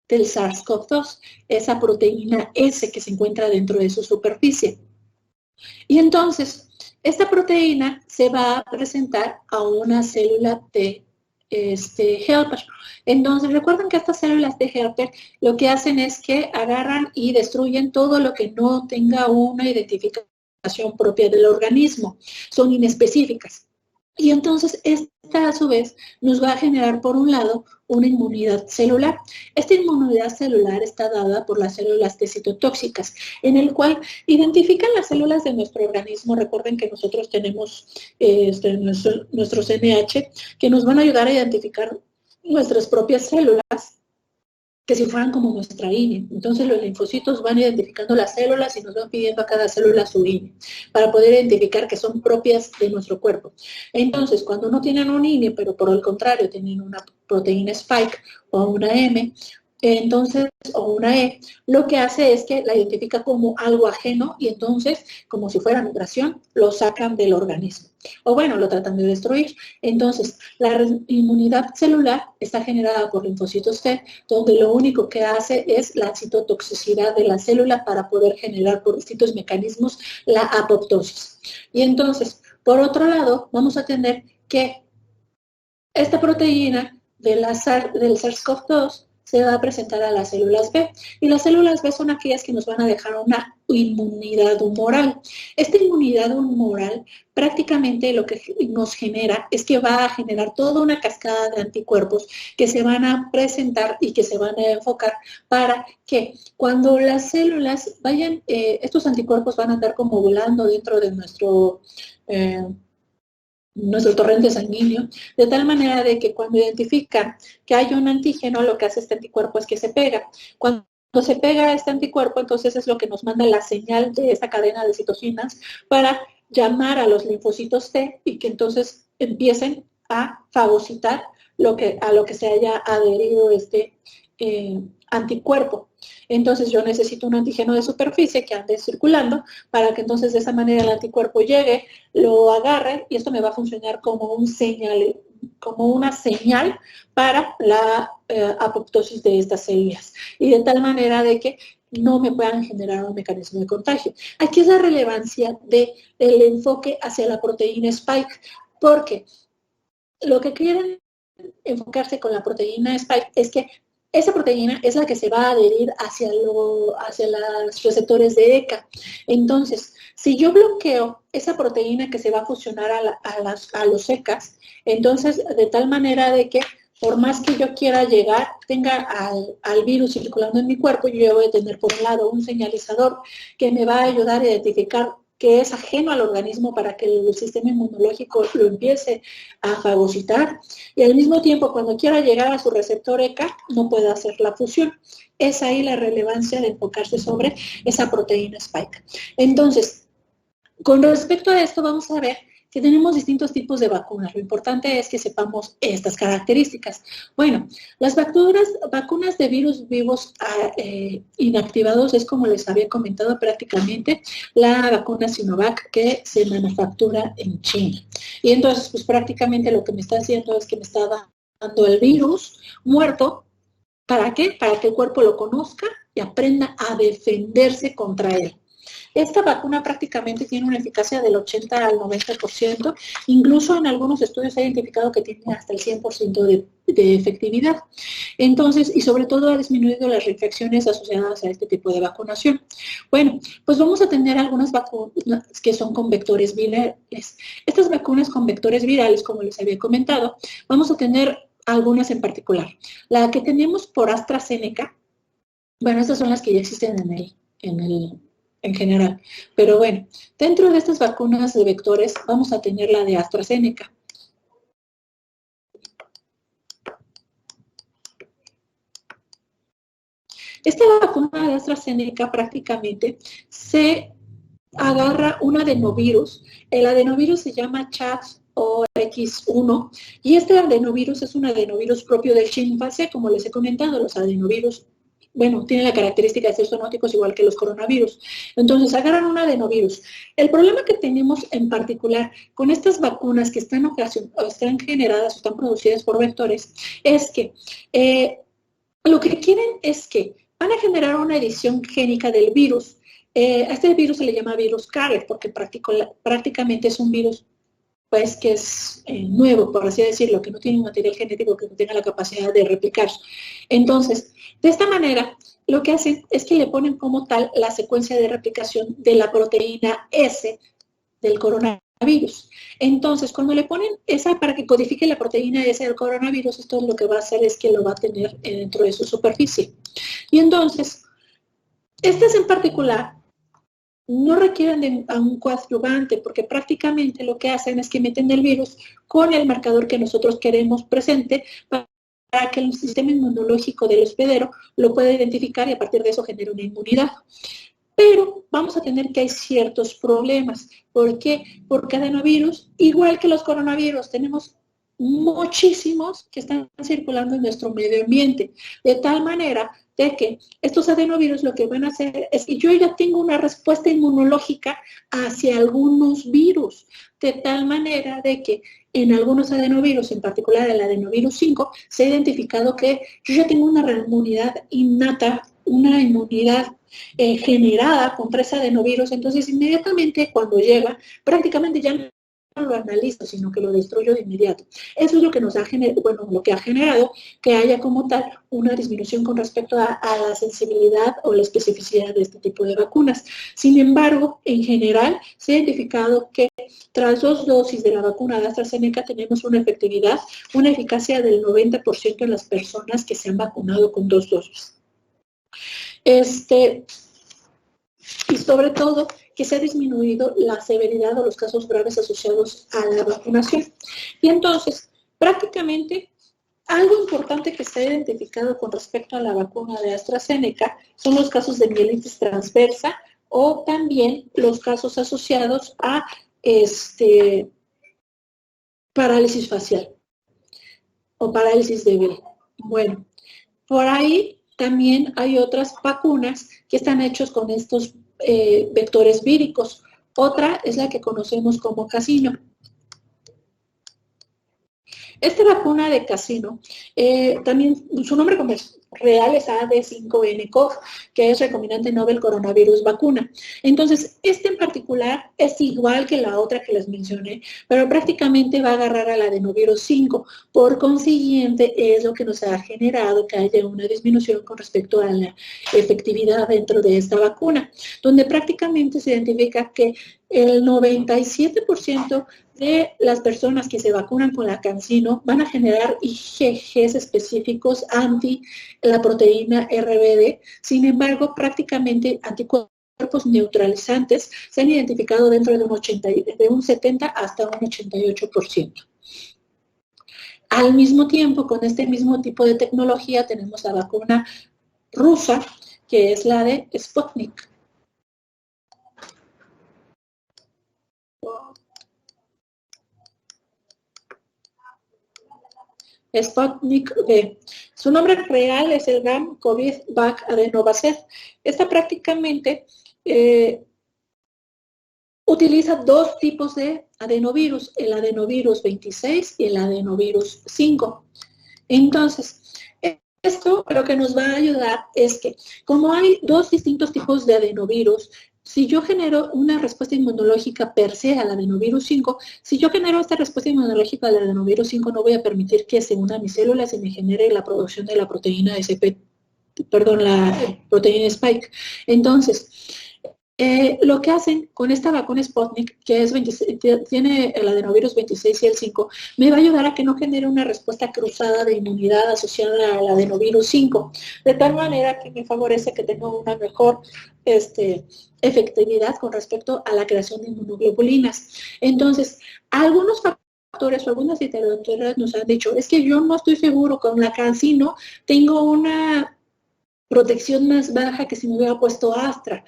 del SARS-CoV-2, esa proteína S que se encuentra dentro de su superficie. Y entonces, esta proteína se va a presentar a una célula de helper. Entonces, recuerden que estas células de helper lo que hacen es que agarran y destruyen todo lo que no tenga una identificación propia del organismo. Son inespecíficas. Y entonces, esta a su vez nos va a generar, por un lado, una inmunidad celular. Esta inmunidad celular está dada por las células de citotóxicas, en el cual identifican las células de nuestro organismo. Recuerden que nosotros tenemos nuestros NH, que nos van a ayudar a identificar nuestras propias células, que si fueran como nuestra INE. Entonces los linfocitos van identificando las células y nos van pidiendo a cada célula su INE, para poder identificar que son propias de nuestro cuerpo. Entonces, cuando no tienen un INE, pero por el contrario tienen una proteína spike o una M, entonces, o una E, lo que hace es que la identifica como algo ajeno y entonces, como si fuera migración, lo sacan del organismo. O bueno, lo tratan de destruir. Entonces, la inmunidad celular está generada por linfocitos T, donde lo único que hace es la citotoxicidad de la célula para poder generar por distintos mecanismos la apoptosis. Y entonces, por otro lado, vamos a tener que esta proteína del SARS-CoV-2 se va a presentar a las células B. Y las células B son aquellas que nos van a dejar una inmunidad humoral. Esta inmunidad humoral prácticamente lo que nos genera es que va a generar toda una cascada de anticuerpos que se van a presentar y que se van a enfocar para que cuando las células vayan, estos anticuerpos van a andar como volando dentro de nuestro torrente sanguíneo, de tal manera de que cuando identifican que hay un antígeno, lo que hace este anticuerpo es que se pega. Cuando se pega este anticuerpo, entonces es lo que nos manda la señal de esta cadena de citocinas para llamar a los linfocitos T y que entonces empiecen a fagocitar a lo que se haya adherido este anticuerpo. Entonces yo necesito un antígeno de superficie que ande circulando para que entonces de esa manera el anticuerpo llegue, lo agarre y esto me va a funcionar como una señal para la apoptosis de estas células y de tal manera de que no me puedan generar un mecanismo de contagio. Aquí es la relevancia del enfoque hacia la proteína spike, porque lo que quieren enfocarse con la proteína spike es que esa proteína es la que se va a adherir hacia los receptores de ECA. Entonces, si yo bloqueo esa proteína que se va a fusionar a los ECAs, entonces de tal manera de que por más que yo quiera llegar, tenga al virus circulando en mi cuerpo, yo voy a tener por un lado un señalizador que me va a ayudar a identificar que es ajeno al organismo para que el sistema inmunológico lo empiece a fagocitar y al mismo tiempo cuando quiera llegar a su receptor ECA no pueda hacer la fusión. Es ahí la relevancia de enfocarse sobre esa proteína spike. Entonces, Con respecto a esto, vamos a ver que tenemos distintos tipos de vacunas. Lo importante es que sepamos estas características. Bueno, las vacunas de virus vivos inactivados es, como les había comentado, prácticamente la vacuna Sinovac que se manufactura en China. Y entonces, pues prácticamente lo que me está haciendo es que me está dando el virus muerto. ¿Para qué? Para que el cuerpo lo conozca y aprenda a defenderse contra él. Esta vacuna prácticamente tiene una eficacia del 80 al 90%, incluso en algunos estudios se ha identificado que tiene hasta el 100% de efectividad. Entonces, y sobre todo ha disminuido las reinfecciones asociadas a este tipo de vacunación. Bueno, pues vamos a tener algunas vacunas que son con vectores virales. Estas vacunas con vectores virales, como les había comentado, vamos a tener algunas en particular. La que tenemos por AstraZeneca, bueno, estas son las que ya existen en general. Pero bueno, dentro de estas vacunas de vectores vamos a tener la de AstraZeneca. Esta vacuna de AstraZeneca prácticamente se agarra un adenovirus. El adenovirus se llama CHADOX1 y este adenovirus es un adenovirus propio del chimpancé, como les he comentado, los adenovirus tienen la característica de ser zoonóticos igual que los coronavirus. Entonces, agarran un adenovirus. El problema que tenemos en particular con estas vacunas que están generadas o están producidas por vectores es que lo que quieren es que van a generar una edición génica del virus. A este virus se le llama virus carrier porque prácticamente es un virus pues que es nuevo, por así decirlo, que no tiene un material genético que no tenga la capacidad de replicar. Entonces, de esta manera, lo que hacen es que le ponen como tal la secuencia de replicación de la proteína S del coronavirus. Entonces, cuando le ponen esa para que codifique la proteína S del coronavirus, esto lo que va a hacer es que lo va a tener dentro de su superficie. Y entonces, estas en particular no requieren de un coadyuvante porque prácticamente lo que hacen es que meten el virus con el marcador que nosotros queremos presente para que el sistema inmunológico del hospedero lo pueda identificar y a partir de eso genere una inmunidad. Pero vamos a tener que hay ciertos problemas. ¿Por qué? Porque adenovirus, igual que los coronavirus, tenemos muchísimos que están circulando en nuestro medio ambiente, de tal manera de que estos adenovirus lo que van a hacer es que yo ya tengo una respuesta inmunológica hacia algunos virus, de tal manera de que en algunos adenovirus, en particular el adenovirus 5, se ha identificado que yo ya tengo una inmunidad innata, una inmunidad generada contra ese adenovirus, entonces inmediatamente cuando llega, prácticamente ya no lo analizo, sino que lo destruyo de inmediato. Eso es lo que nos ha generado, lo que ha generado que haya como tal una disminución con respecto a la sensibilidad o la especificidad de este tipo de vacunas. Sin embargo, en general, se ha identificado que tras 2 dosis de la vacuna de AstraZeneca tenemos una efectividad, una eficacia del 90% en las personas que se han vacunado con 2 dosis. Y sobre todo que se ha disminuido la severidad o los casos graves asociados a la vacunación. Y entonces, prácticamente, algo importante que se ha identificado con respecto a la vacuna de AstraZeneca son los casos de mielitis transversa o también los casos asociados a parálisis facial o parálisis débil. Bueno, por ahí también hay otras vacunas que están hechas con estos vectores víricos. Otra es la que conocemos como Casino. Esta vacuna de Casino, también su nombre real es AD5NCoV, que es recombinante novel coronavirus vacuna. Entonces, este en particular es igual que la otra que les mencioné, pero prácticamente va a agarrar al adenovirus 5. Por consiguiente, es lo que nos ha generado que haya una disminución con respecto a la efectividad dentro de esta vacuna, donde prácticamente se identifica que el 97% de las personas que se vacunan con la Cancino van a generar IgGs específicos anti la proteína RBD. Sin embargo, prácticamente anticuerpos neutralizantes se han identificado dentro de un 70 hasta un 88%. Al mismo tiempo, con este mismo tipo de tecnología, tenemos la vacuna rusa, que es la de Sputnik. Sputnik V. Su nombre real es el Gram-COVID-Vac Adenovaced. Esta prácticamente utiliza dos tipos de adenovirus, el adenovirus 26 y el adenovirus 5. Entonces, esto lo que nos va a ayudar es que, como hay dos distintos tipos de adenovirus, si yo genero una respuesta inmunológica per se al adenovirus 5, si yo genero esta respuesta inmunológica al adenovirus 5, no voy a permitir que se una a mis células y me genere la producción de la proteína la proteína Spike. Entonces, lo que hacen con esta vacuna Sputnik, que es tiene el adenovirus 26 y el 5, me va a ayudar a que no genere una respuesta cruzada de inmunidad asociada al adenovirus 5, de tal manera que me favorece que tenga una mejor efectividad con respecto a la creación de inmunoglobulinas. Entonces, algunos factores o algunas literaturas nos han dicho, es que yo no estoy seguro con la CanSino, tengo una protección más baja que si me hubiera puesto Astra,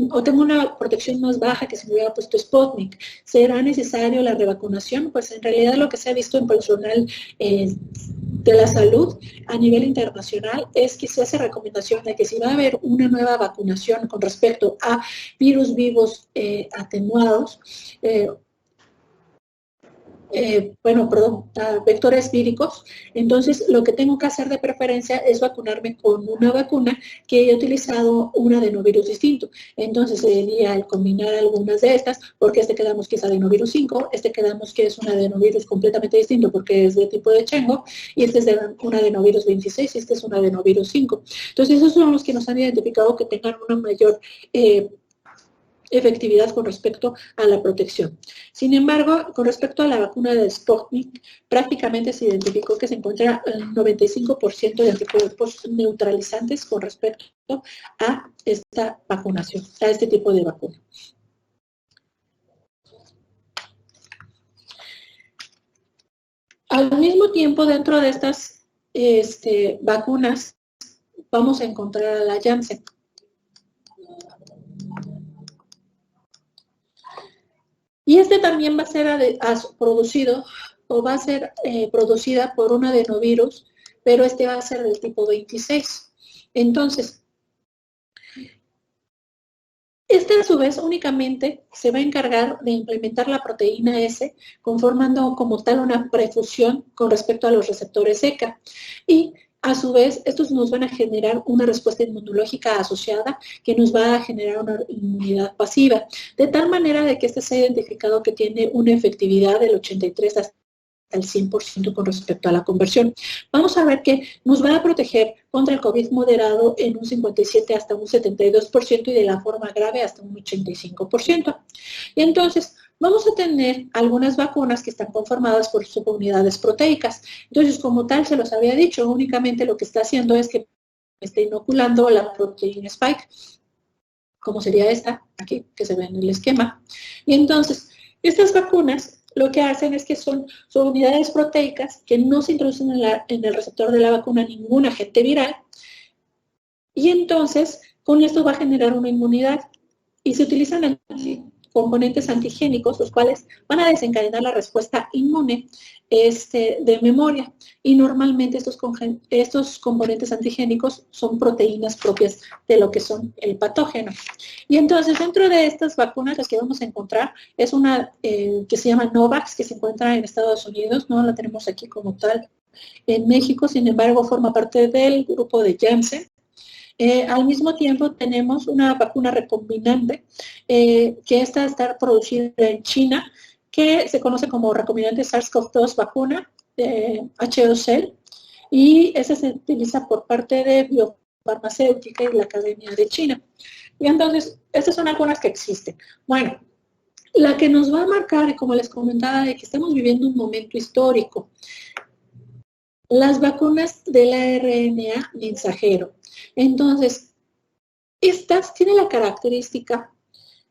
o tengo una protección más baja que si me hubiera puesto Sputnik. ¿Será necesario la revacunación? Pues en realidad lo que se ha visto en personal de la salud a nivel internacional es que se hace recomendación de que si va a haber una nueva vacunación con respecto a virus vivos atenuados, vectores víricos, entonces lo que tengo que hacer de preferencia es vacunarme con una vacuna que haya utilizado un adenovirus distinto. Entonces sería el combinar algunas de estas, porque quedamos que es adenovirus 5, quedamos que es un adenovirus completamente distinto porque es de tipo de Chengo, y es de un adenovirus 26 y es un adenovirus 5. Entonces esos son los que nos han identificado que tengan una mayor efectividad con respecto a la protección. Sin embargo, con respecto a la vacuna de Sputnik, prácticamente se identificó que se encuentra el 95% de anticuerpos neutralizantes con respecto a esta vacunación, a este tipo de vacuna. Al mismo tiempo, dentro de estas vacunas, vamos a encontrar a la Janssen. Y también va a ser producido o va a ser producida por un adenovirus, pero va a ser del tipo 26. Entonces, a su vez únicamente se va a encargar de implementar la proteína S, conformando como tal una prefusión con respecto a los receptores ECA. Y a su vez, estos nos van a generar una respuesta inmunológica asociada que nos va a generar una inmunidad pasiva, de tal manera de que se ha identificado que tiene una efectividad del 83 hasta el 100% con respecto a la conversión. Vamos a ver que nos va a proteger contra el COVID moderado en un 57 hasta un 72% y de la forma grave hasta un 85%. Y entonces, vamos a tener algunas vacunas que están conformadas por subunidades proteicas. Entonces, como tal, se los había dicho, únicamente lo que está haciendo es que está inoculando la proteína Spike, como sería esta, aquí, que se ve en el esquema. Y entonces, estas vacunas lo que hacen es que son subunidades proteicas que no se introducen en el receptor de la vacuna ningún agente viral, y entonces, con esto va a generar una inmunidad, y se utilizan componentes antigénicos, los cuales van a desencadenar la respuesta inmune de memoria. Y normalmente estos componentes antigénicos son proteínas propias de lo que son el patógeno. Y entonces, dentro de estas vacunas, las que vamos a encontrar es una que se llama Novavax, que se encuentra en Estados Unidos, no la tenemos aquí como tal en México, sin embargo, forma parte del grupo de Janssen. Al mismo tiempo tenemos una vacuna recombinante que está producida en China, que se conoce como recombinante SARS-CoV-2 vacuna, HOCell, y esa se utiliza por parte de Biofarmacéutica y la Academia de China. Y entonces, estas son algunas que existen. Bueno, la que nos va a marcar, y como les comentaba, de que estamos viviendo un momento histórico, las vacunas del ARNA mensajero. Entonces, estas tienen la característica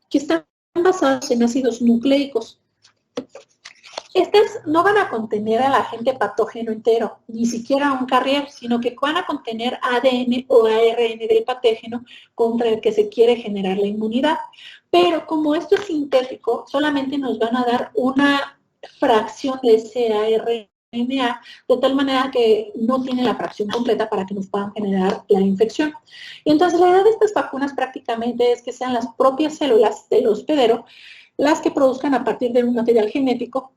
que están basadas en ácidos nucleicos. Estas no van a contener al agente patógeno entero, ni siquiera un carrier, sino que van a contener ADN o ARN del patógeno contra el que se quiere generar la inmunidad. Pero como esto es sintético, solamente nos van a dar una fracción de ese ARN RNA, de tal manera que no tiene la fracción completa para que nos puedan generar la infección. Y entonces la idea de estas vacunas prácticamente es que sean las propias células del hospedero las que produzcan a partir de un material genético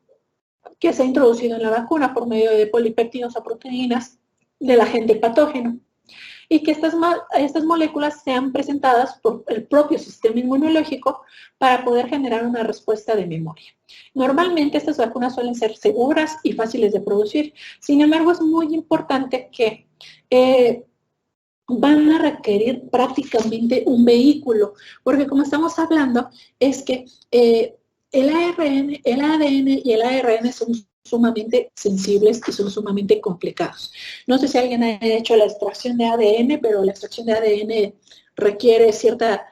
que se ha introducido en la vacuna por medio de polipéptidos o proteínas del agente patógeno, y que estas moléculas sean presentadas por el propio sistema inmunológico para poder generar una respuesta de memoria. Normalmente estas vacunas suelen ser seguras y fáciles de producir, sin embargo es muy importante que van a requerir prácticamente un vehículo, porque como estamos hablando es que el ARN, el ADN y el ARN son sumamente sensibles y son sumamente complicados. No sé si alguien ha hecho la extracción de ADN, pero la extracción de ADN requiere cierta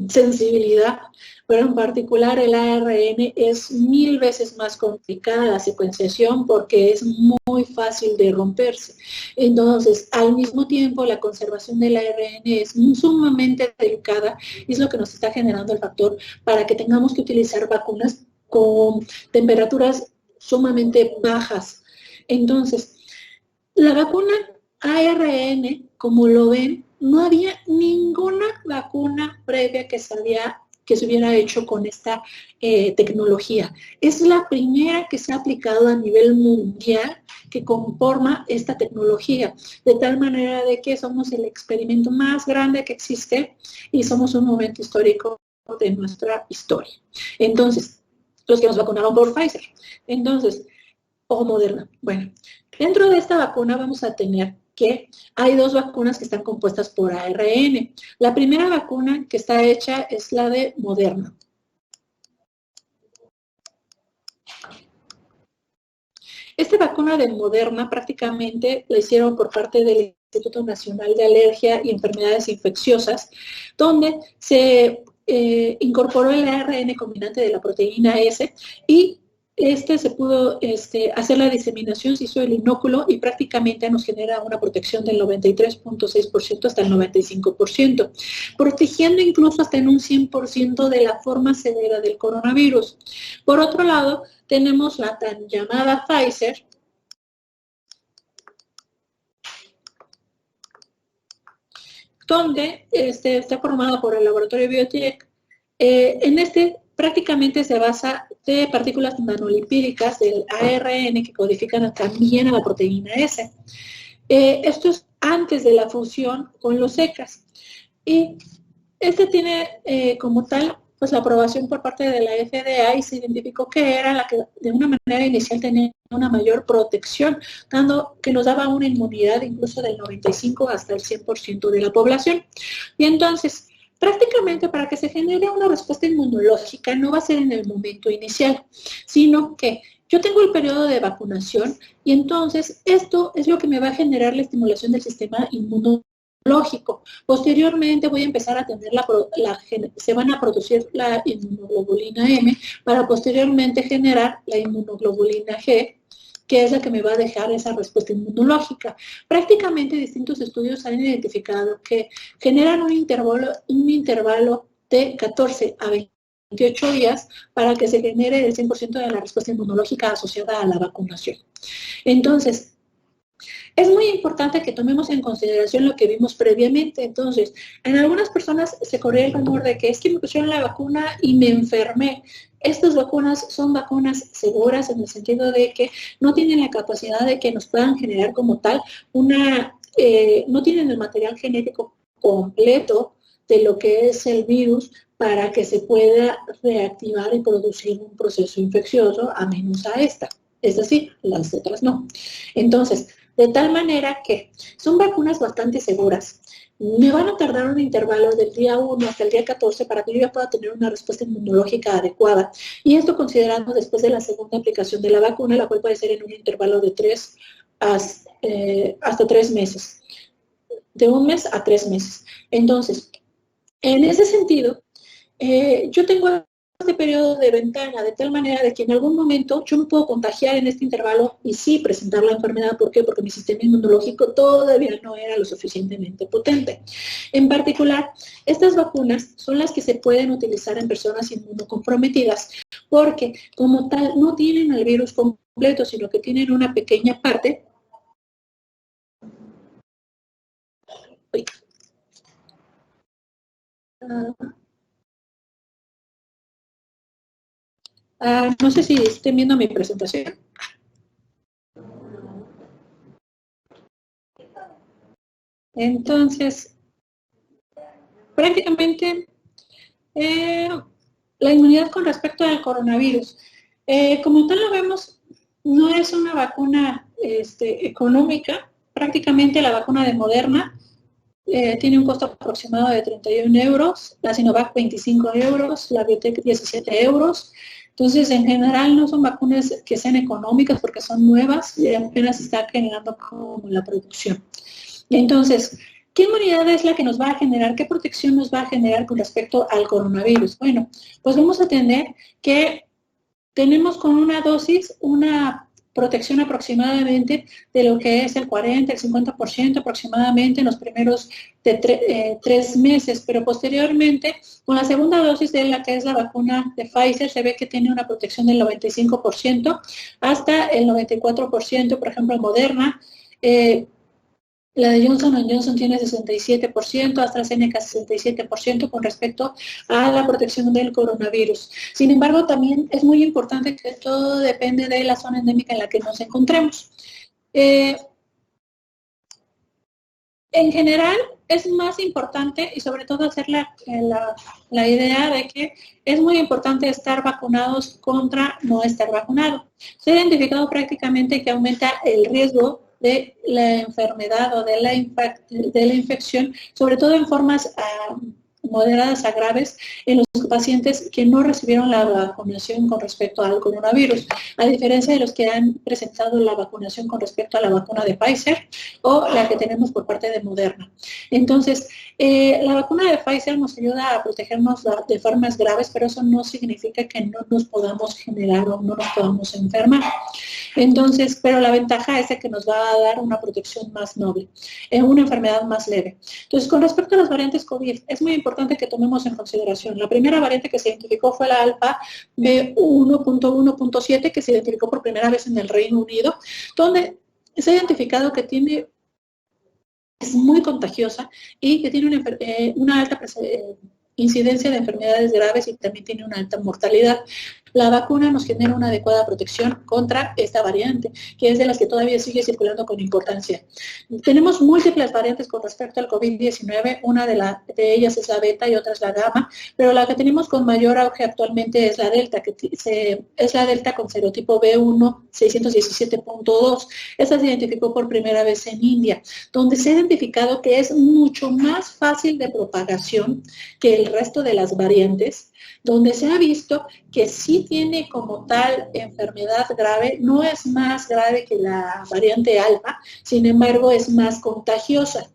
sensibilidad, pero en particular el ARN es 1000 veces más complicada la secuenciación porque es muy fácil de romperse. Entonces, al mismo tiempo, la conservación del ARN es sumamente delicada y es lo que nos está generando el factor para que tengamos que utilizar vacunas con temperaturas sumamente bajas. Entonces, la vacuna ARN, como lo ven, no había ninguna vacuna previa que se hubiera hecho con esta tecnología. Es la primera que se ha aplicado a nivel mundial que conforma esta tecnología, de tal manera de que somos el experimento más grande que existe y somos un momento histórico de nuestra historia. Entonces, los que nos vacunaron por Pfizer, entonces, o Moderna. Bueno, dentro de esta vacuna vamos a tener que hay 2 vacunas que están compuestas por ARN. La primera vacuna que está hecha es la de Moderna. Esta vacuna de Moderna prácticamente la hicieron por parte del Instituto Nacional de Alergia y Enfermedades Infecciosas, donde se incorporó el ARN combinante de la proteína S y se pudo hacer la diseminación, se hizo el inóculo y prácticamente nos genera una protección del 93.6% hasta el 95%, protegiendo incluso hasta en un 100% de la forma severa del coronavirus. Por otro lado, tenemos la tan llamada Pfizer, donde está formado por el laboratorio Biotech. Prácticamente se basa de partículas nanolipídicas del ARN que codifican también a la proteína S. Esto es antes de la fusión con los ECAs. Y tiene como tal pues la aprobación por parte de la FDA y se identificó que era la que de una manera inicial tenía una mayor protección, dando que nos daba una inmunidad incluso del 95 hasta el 100% de la población. Y entonces, prácticamente para que se genere una respuesta inmunológica no va a ser en el momento inicial, sino que yo tengo el periodo de vacunación y entonces esto es lo que me va a generar la estimulación del sistema inmunológico. Posteriormente voy a empezar a tener se van a producir la inmunoglobulina M para posteriormente generar la inmunoglobulina G, que es la que me va a dejar esa respuesta inmunológica. Prácticamente distintos estudios han identificado que generan un intervalo de 14 a 28 días para que se genere el 100% de la respuesta inmunológica asociada a la vacunación. Entonces, es muy importante que tomemos en consideración lo que vimos previamente. Entonces, en algunas personas se corría el rumor de que es que me pusieron la vacuna y me enfermé. Estas vacunas son vacunas seguras en el sentido de que no tienen la capacidad de que nos puedan generar como tal no tienen el material genético completo de lo que es el virus para que se pueda reactivar y producir un proceso infeccioso a menos a esta. Es decir, las otras no. Entonces, de tal manera que son vacunas bastante seguras. Me van a tardar un intervalo del día 1 hasta el día 14 para que yo ya pueda tener una respuesta inmunológica adecuada. Y esto considerando después de la segunda aplicación de la vacuna, la cual puede ser en un intervalo de 3 hasta 3 meses. De 1 mes a 3 meses. Entonces, en ese sentido, yo tengo este periodo de ventana, de tal manera de que en algún momento yo me puedo contagiar en este intervalo y sí presentar la enfermedad. ¿Por qué? Porque mi sistema inmunológico todavía no era lo suficientemente potente. En particular, estas vacunas son las que se pueden utilizar en personas inmunocomprometidas, porque como tal no tienen el virus completo, sino que tienen una pequeña parte. No sé si estén viendo mi presentación. Entonces, prácticamente la inmunidad con respecto al coronavirus, como tal lo vemos, no es una vacuna económica. Prácticamente la vacuna de Moderna tiene un costo aproximado de 31 euros, la Sinovac 25 euros, la Biotech 17 euros. Entonces, en general, no son vacunas que sean económicas porque son nuevas y apenas se está generando como la producción. Entonces, ¿qué inmunidad es la que nos va a generar? ¿Qué protección nos va a generar con respecto al coronavirus? Bueno, pues vamos a tener que tenemos con una dosis una protección aproximadamente de lo que es el 40, el 50% aproximadamente en los primeros 3 meses, pero posteriormente con la segunda dosis de la que es la vacuna de Pfizer se ve que tiene una protección del 95% hasta el 94%, por ejemplo, Moderna. La de Johnson & Johnson tiene 67%, AstraZeneca 67% con respecto a la protección del coronavirus. Sin embargo, también es muy importante que todo depende de la zona endémica en la que nos encontremos. En general, es más importante y sobre todo hacer la idea de que es muy importante estar vacunados contra no estar vacunado. Se ha identificado prácticamente que aumenta el riesgo de la enfermedad o de la infección, sobre todo en formas moderadas a graves en los pacientes que no recibieron la vacunación con respecto al coronavirus, a diferencia de los que han presentado la vacunación con respecto a la vacuna de Pfizer o la que tenemos por parte de Moderna. Entonces, la vacuna de Pfizer nos ayuda a protegernos de formas graves, pero eso no significa que no nos podamos generar o no nos podamos enfermar. Entonces, pero la ventaja es de que nos va a dar una protección más noble, una enfermedad más leve. Entonces, con respecto a las variantes COVID, es muy importante que tomemos en consideración. La primera variante que se identificó fue la alfa B1.1.7, que se identificó por primera vez en el Reino Unido, donde se ha identificado que es muy contagiosa y que tiene una alta incidencia de enfermedades graves y también tiene una alta mortalidad. La vacuna nos genera una adecuada protección contra esta variante, que es de las que todavía sigue circulando con importancia. Tenemos múltiples variantes con respecto al COVID-19, una de ellas es la beta y otra es la gamma, pero la que tenemos con mayor auge actualmente es la delta, es la delta con serotipo B1 617.2. Esta se identificó por primera vez en India, donde se ha identificado que es mucho más fácil de propagación que el resto de las variantes, donde se ha visto que sí tiene como tal enfermedad grave, no es más grave que la variante alfa, sin embargo es más contagiosa.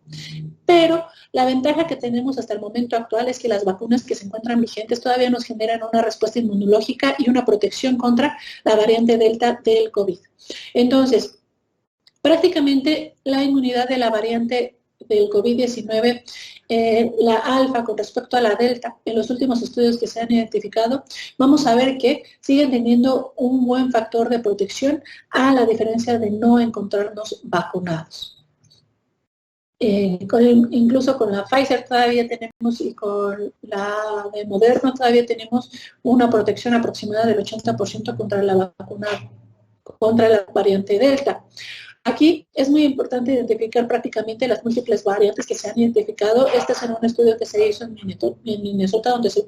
Pero la ventaja que tenemos hasta el momento actual es que las vacunas que se encuentran vigentes todavía nos generan una respuesta inmunológica y una protección contra la variante delta del COVID. Entonces, prácticamente la inmunidad de la variante del COVID-19, la alfa con respecto a la delta, en los últimos estudios que se han identificado, vamos a ver que siguen teniendo un buen factor de protección a la diferencia de no encontrarnos vacunados. Incluso con la Pfizer todavía tenemos y con la de Moderna todavía tenemos una protección aproximada del 80% contra la vacuna, contra la variante delta. Aquí es muy importante identificar prácticamente las múltiples variantes que se han identificado. Este es en un estudio que se hizo en Minnesota, donde se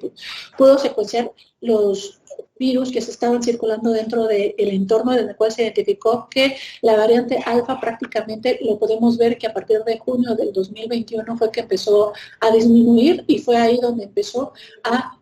pudo secuenciar los virus que se estaban circulando dentro del entorno en el cual se identificó que la variante alfa prácticamente lo podemos ver que a partir de junio del 2021 fue que empezó a disminuir y fue ahí donde empezó a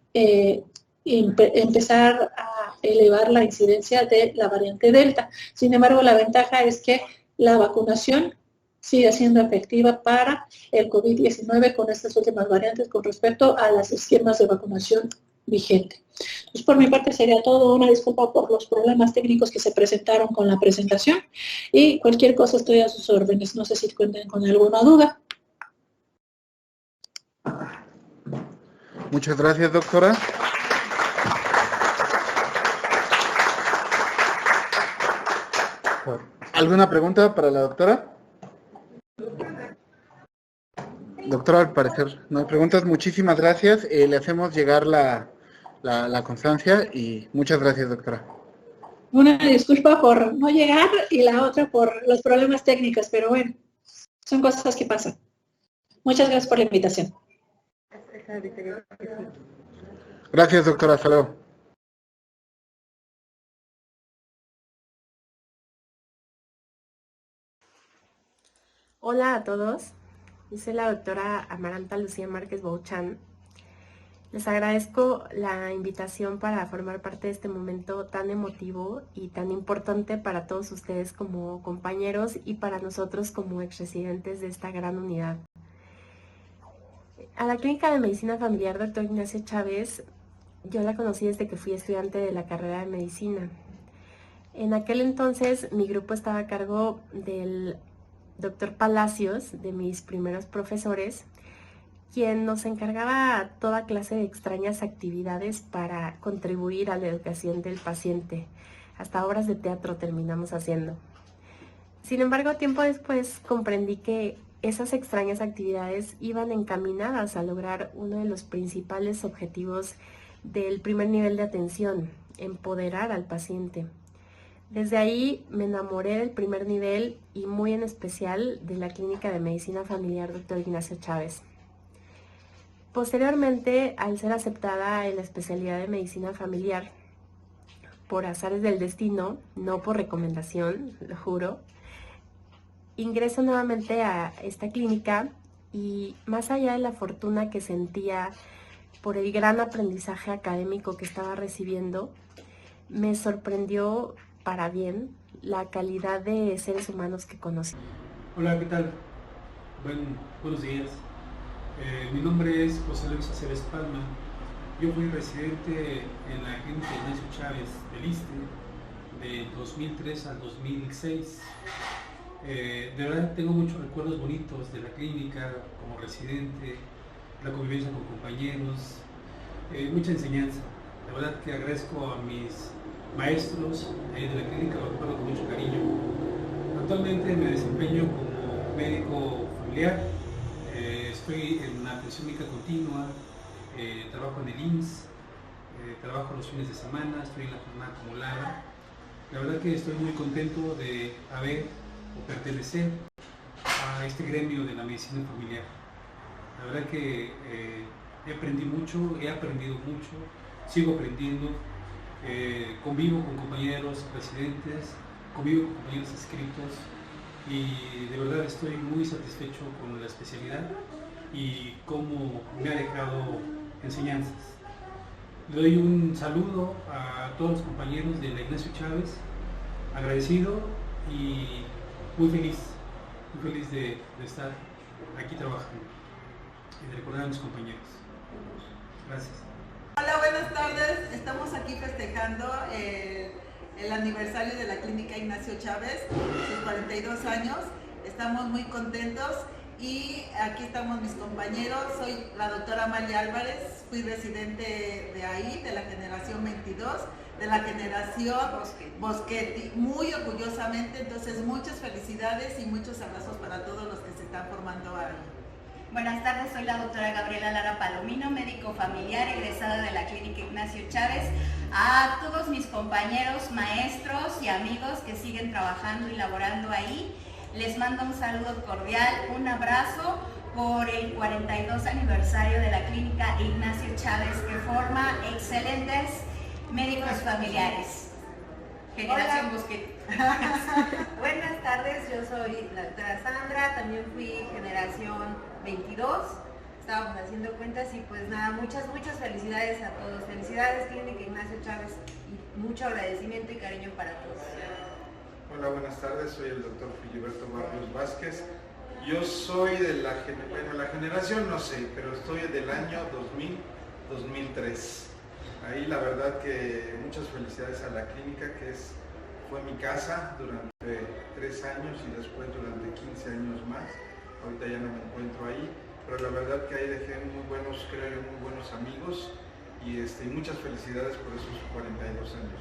empezar a elevar la incidencia de la variante delta. Sin embargo, la ventaja es que la vacunación sigue siendo efectiva para el COVID-19 con estas últimas variantes con respecto a los esquemas de vacunación vigente. Entonces, por mi parte sería todo. Una disculpa por los problemas técnicos que se presentaron con la presentación y cualquier cosa estoy a sus órdenes. No sé si cuenten con alguna duda. Muchas gracias, doctora. ¿Alguna pregunta para la doctora? Doctora, al parecer no hay preguntas. Muchísimas gracias. Le hacemos llegar la constancia y muchas gracias, doctora. Una disculpa por no llegar y la otra por los problemas técnicos, pero bueno, son cosas que pasan. Muchas gracias por la invitación. Gracias, doctora. Hasta luego. Hola a todos, yo soy la doctora Amaranta Lucía Márquez Bouchan. Les agradezco la invitación para formar parte de este momento tan emotivo y tan importante para todos ustedes como compañeros y para nosotros como exresidentes de esta gran unidad. A la Clínica de Medicina Familiar Dr. Ignacio Chávez, yo la conocí desde que fui estudiante de la carrera de Medicina. En aquel entonces mi grupo estaba a cargo del Dr. Palacios, de mis primeros profesores, quien nos encargaba toda clase de extrañas actividades para contribuir a la educación del paciente. Hasta obras de teatro terminamos haciendo. Sin embargo, tiempo después comprendí que esas extrañas actividades iban encaminadas a lograr uno de los principales objetivos del primer nivel de atención, empoderar al paciente. Desde ahí me enamoré del primer nivel y muy en especial de la Clínica de Medicina Familiar Dr. Ignacio Chávez. Posteriormente, al ser aceptada en la especialidad de Medicina Familiar, por azares del destino, no por recomendación, lo juro, ingreso nuevamente a esta clínica y más allá de la fortuna que sentía por el gran aprendizaje académico que estaba recibiendo, me sorprendió para bien la calidad de seres humanos que conocí. Hola, ¿qué tal? Buenos días. Mi nombre es José Luis Aceves Palma. Yo fui residente en la Clínica Ignacio Chávez del ISSSTE de 2003 al 2006. De verdad tengo muchos recuerdos bonitos de la clínica como residente, la convivencia con compañeros, mucha enseñanza. La verdad que agradezco a mis maestros de la clínica, lo recuerdo con mucho cariño. Actualmente me desempeño como médico familiar, estoy en una atención médica continua, trabajo en el IMSS, trabajo los fines de semana, estoy en la jornada acumulada. La verdad que estoy muy contento de haber o pertenecer a este gremio de la medicina familiar. La verdad que he aprendido mucho, sigo aprendiendo. Convivo con compañeros residentes, convivo con compañeros adscritos y de verdad estoy muy satisfecho con la especialidad y cómo me ha dejado enseñanzas. Le doy un saludo a todos los compañeros de la Ignacio Chávez, agradecido y muy feliz de estar aquí trabajando y de recordar a mis compañeros. Gracias. Hola, buenas tardes. Estamos aquí festejando el aniversario de la Clínica Ignacio Chávez, sus 42 años. Estamos muy contentos y aquí estamos mis compañeros. Soy la doctora Amalia Álvarez, fui residente de ahí, de la generación 22, de la generación Boschetti, muy orgullosamente. Entonces, muchas felicidades y muchos abrazos para todos los que se están formando ahí. Buenas tardes, soy la doctora Gabriela Lara Palomino, médico familiar egresada de la Clínica Ignacio Chávez. A todos mis compañeros, maestros y amigos que siguen trabajando y laborando ahí, les mando un saludo cordial, un abrazo por el 42 aniversario de la Clínica Ignacio Chávez, que forma excelentes médicos familiares. Generación Boschetti. Buenas tardes, yo soy la doctora Sandra, también fui generación 22, estábamos haciendo cuentas y pues nada, muchas felicidades a todos. Felicidades Clínica Ignacio Chávez y mucho agradecimiento y cariño para todos. Hola, buenas tardes, soy el doctor Filiberto Barrios Vázquez. Yo soy de la generación no sé, pero estoy del año 2000-2003. Ahí la verdad que muchas felicidades a la clínica, que fue mi casa durante 3 años y después durante 15 años más. Ahorita ya no me encuentro ahí, pero la verdad que ahí dejé muy buenos amigos y muchas felicidades por esos 42 años.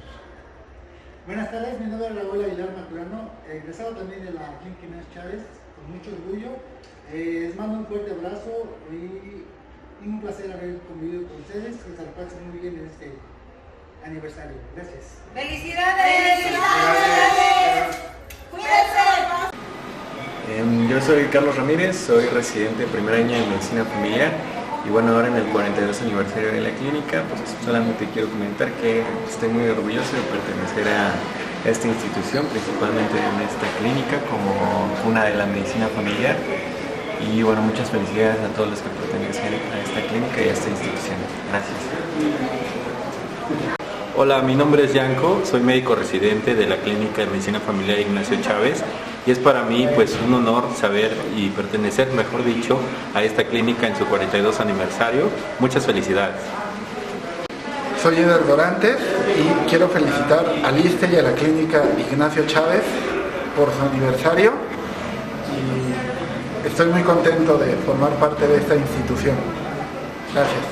Buenas tardes, mi nombre es Raúl Aguilar Maturano, egresado también de la Clínica Ignacio Chávez, con mucho orgullo. Les mando un fuerte abrazo y un placer haber convivido con ustedes, que se la pasen muy bien en este aniversario. Gracias. ¡Felicidades! Yo soy Carlos Ramírez, soy residente de primer año de Medicina Familiar y bueno, ahora en el 42 aniversario de la clínica, pues solamente quiero comentar que estoy muy orgulloso de pertenecer a esta institución, principalmente en esta clínica como cuna de la medicina familiar. Y bueno, muchas felicidades a todos los que pertenecen a esta clínica y a esta institución. Gracias. Hola, mi nombre es Yanko, soy médico residente de la Clínica de Medicina Familiar Ignacio Chávez y es para mí pues un honor saber y pertenecer, mejor dicho, a esta clínica en su 42 aniversario. Muchas felicidades. Soy Eder Dorantes y quiero felicitar al ISSSTE y a la Clínica Ignacio Chávez por su aniversario. Y estoy muy contento de formar parte de esta institución. Gracias.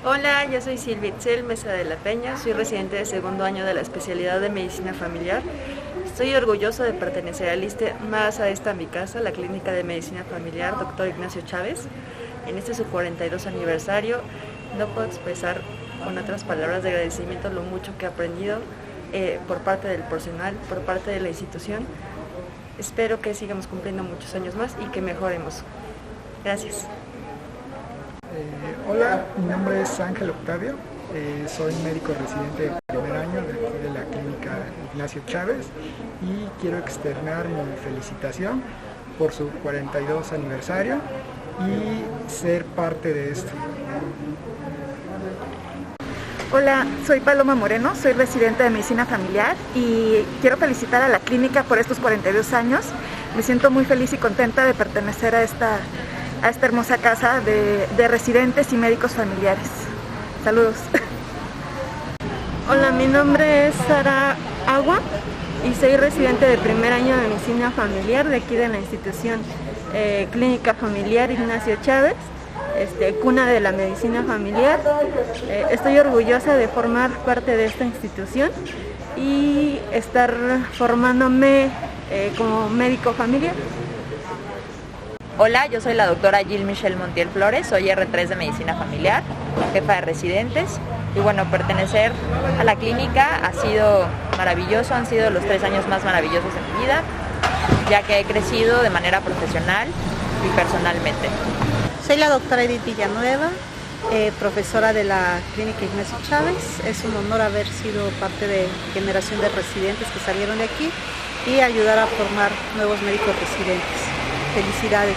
Hola, yo soy Silvia Itzel Mesa de la Peña, soy residente de segundo año de la especialidad de Medicina Familiar. Estoy orgulloso de pertenecer al ISSSTE, más a esta mi casa, la Clínica de Medicina Familiar Dr. Ignacio Chávez. En este su 42 aniversario, no puedo expresar con otras palabras de agradecimiento lo mucho que he aprendido por parte del personal, por parte de la institución. Espero que sigamos cumpliendo muchos años más y que mejoremos. Gracias. Hola, mi nombre es Ángel Octavio, soy médico residente de primer año de la Clínica Ignacio Chávez y quiero externar mi felicitación por su 42 aniversario y ser parte de esto. Hola, soy Paloma Moreno, soy residente de Medicina Familiar y quiero felicitar a la clínica por estos 42 años. Me siento muy feliz y contenta de pertenecer a esta hermosa casa de residentes y médicos familiares. Saludos. Hola, mi nombre es Sara Agua y soy residente de primer año de Medicina Familiar de aquí de la institución Clínica Familiar Ignacio Chávez, cuna de la medicina familiar. Estoy orgullosa de formar parte de esta institución y estar formándome como médico familiar. Hola, yo soy la doctora Jill Michelle Montiel Flores, soy R3 de Medicina Familiar, jefa de residentes y bueno, pertenecer a la clínica ha sido maravilloso, han sido los 3 años más maravillosos de mi vida, ya que he crecido de manera profesional y personalmente. Soy la doctora Edith Villanueva, profesora de la Clínica Ignacio Chávez. Es un honor haber sido parte de generación de residentes que salieron de aquí y ayudar a formar nuevos médicos residentes. Felicidades.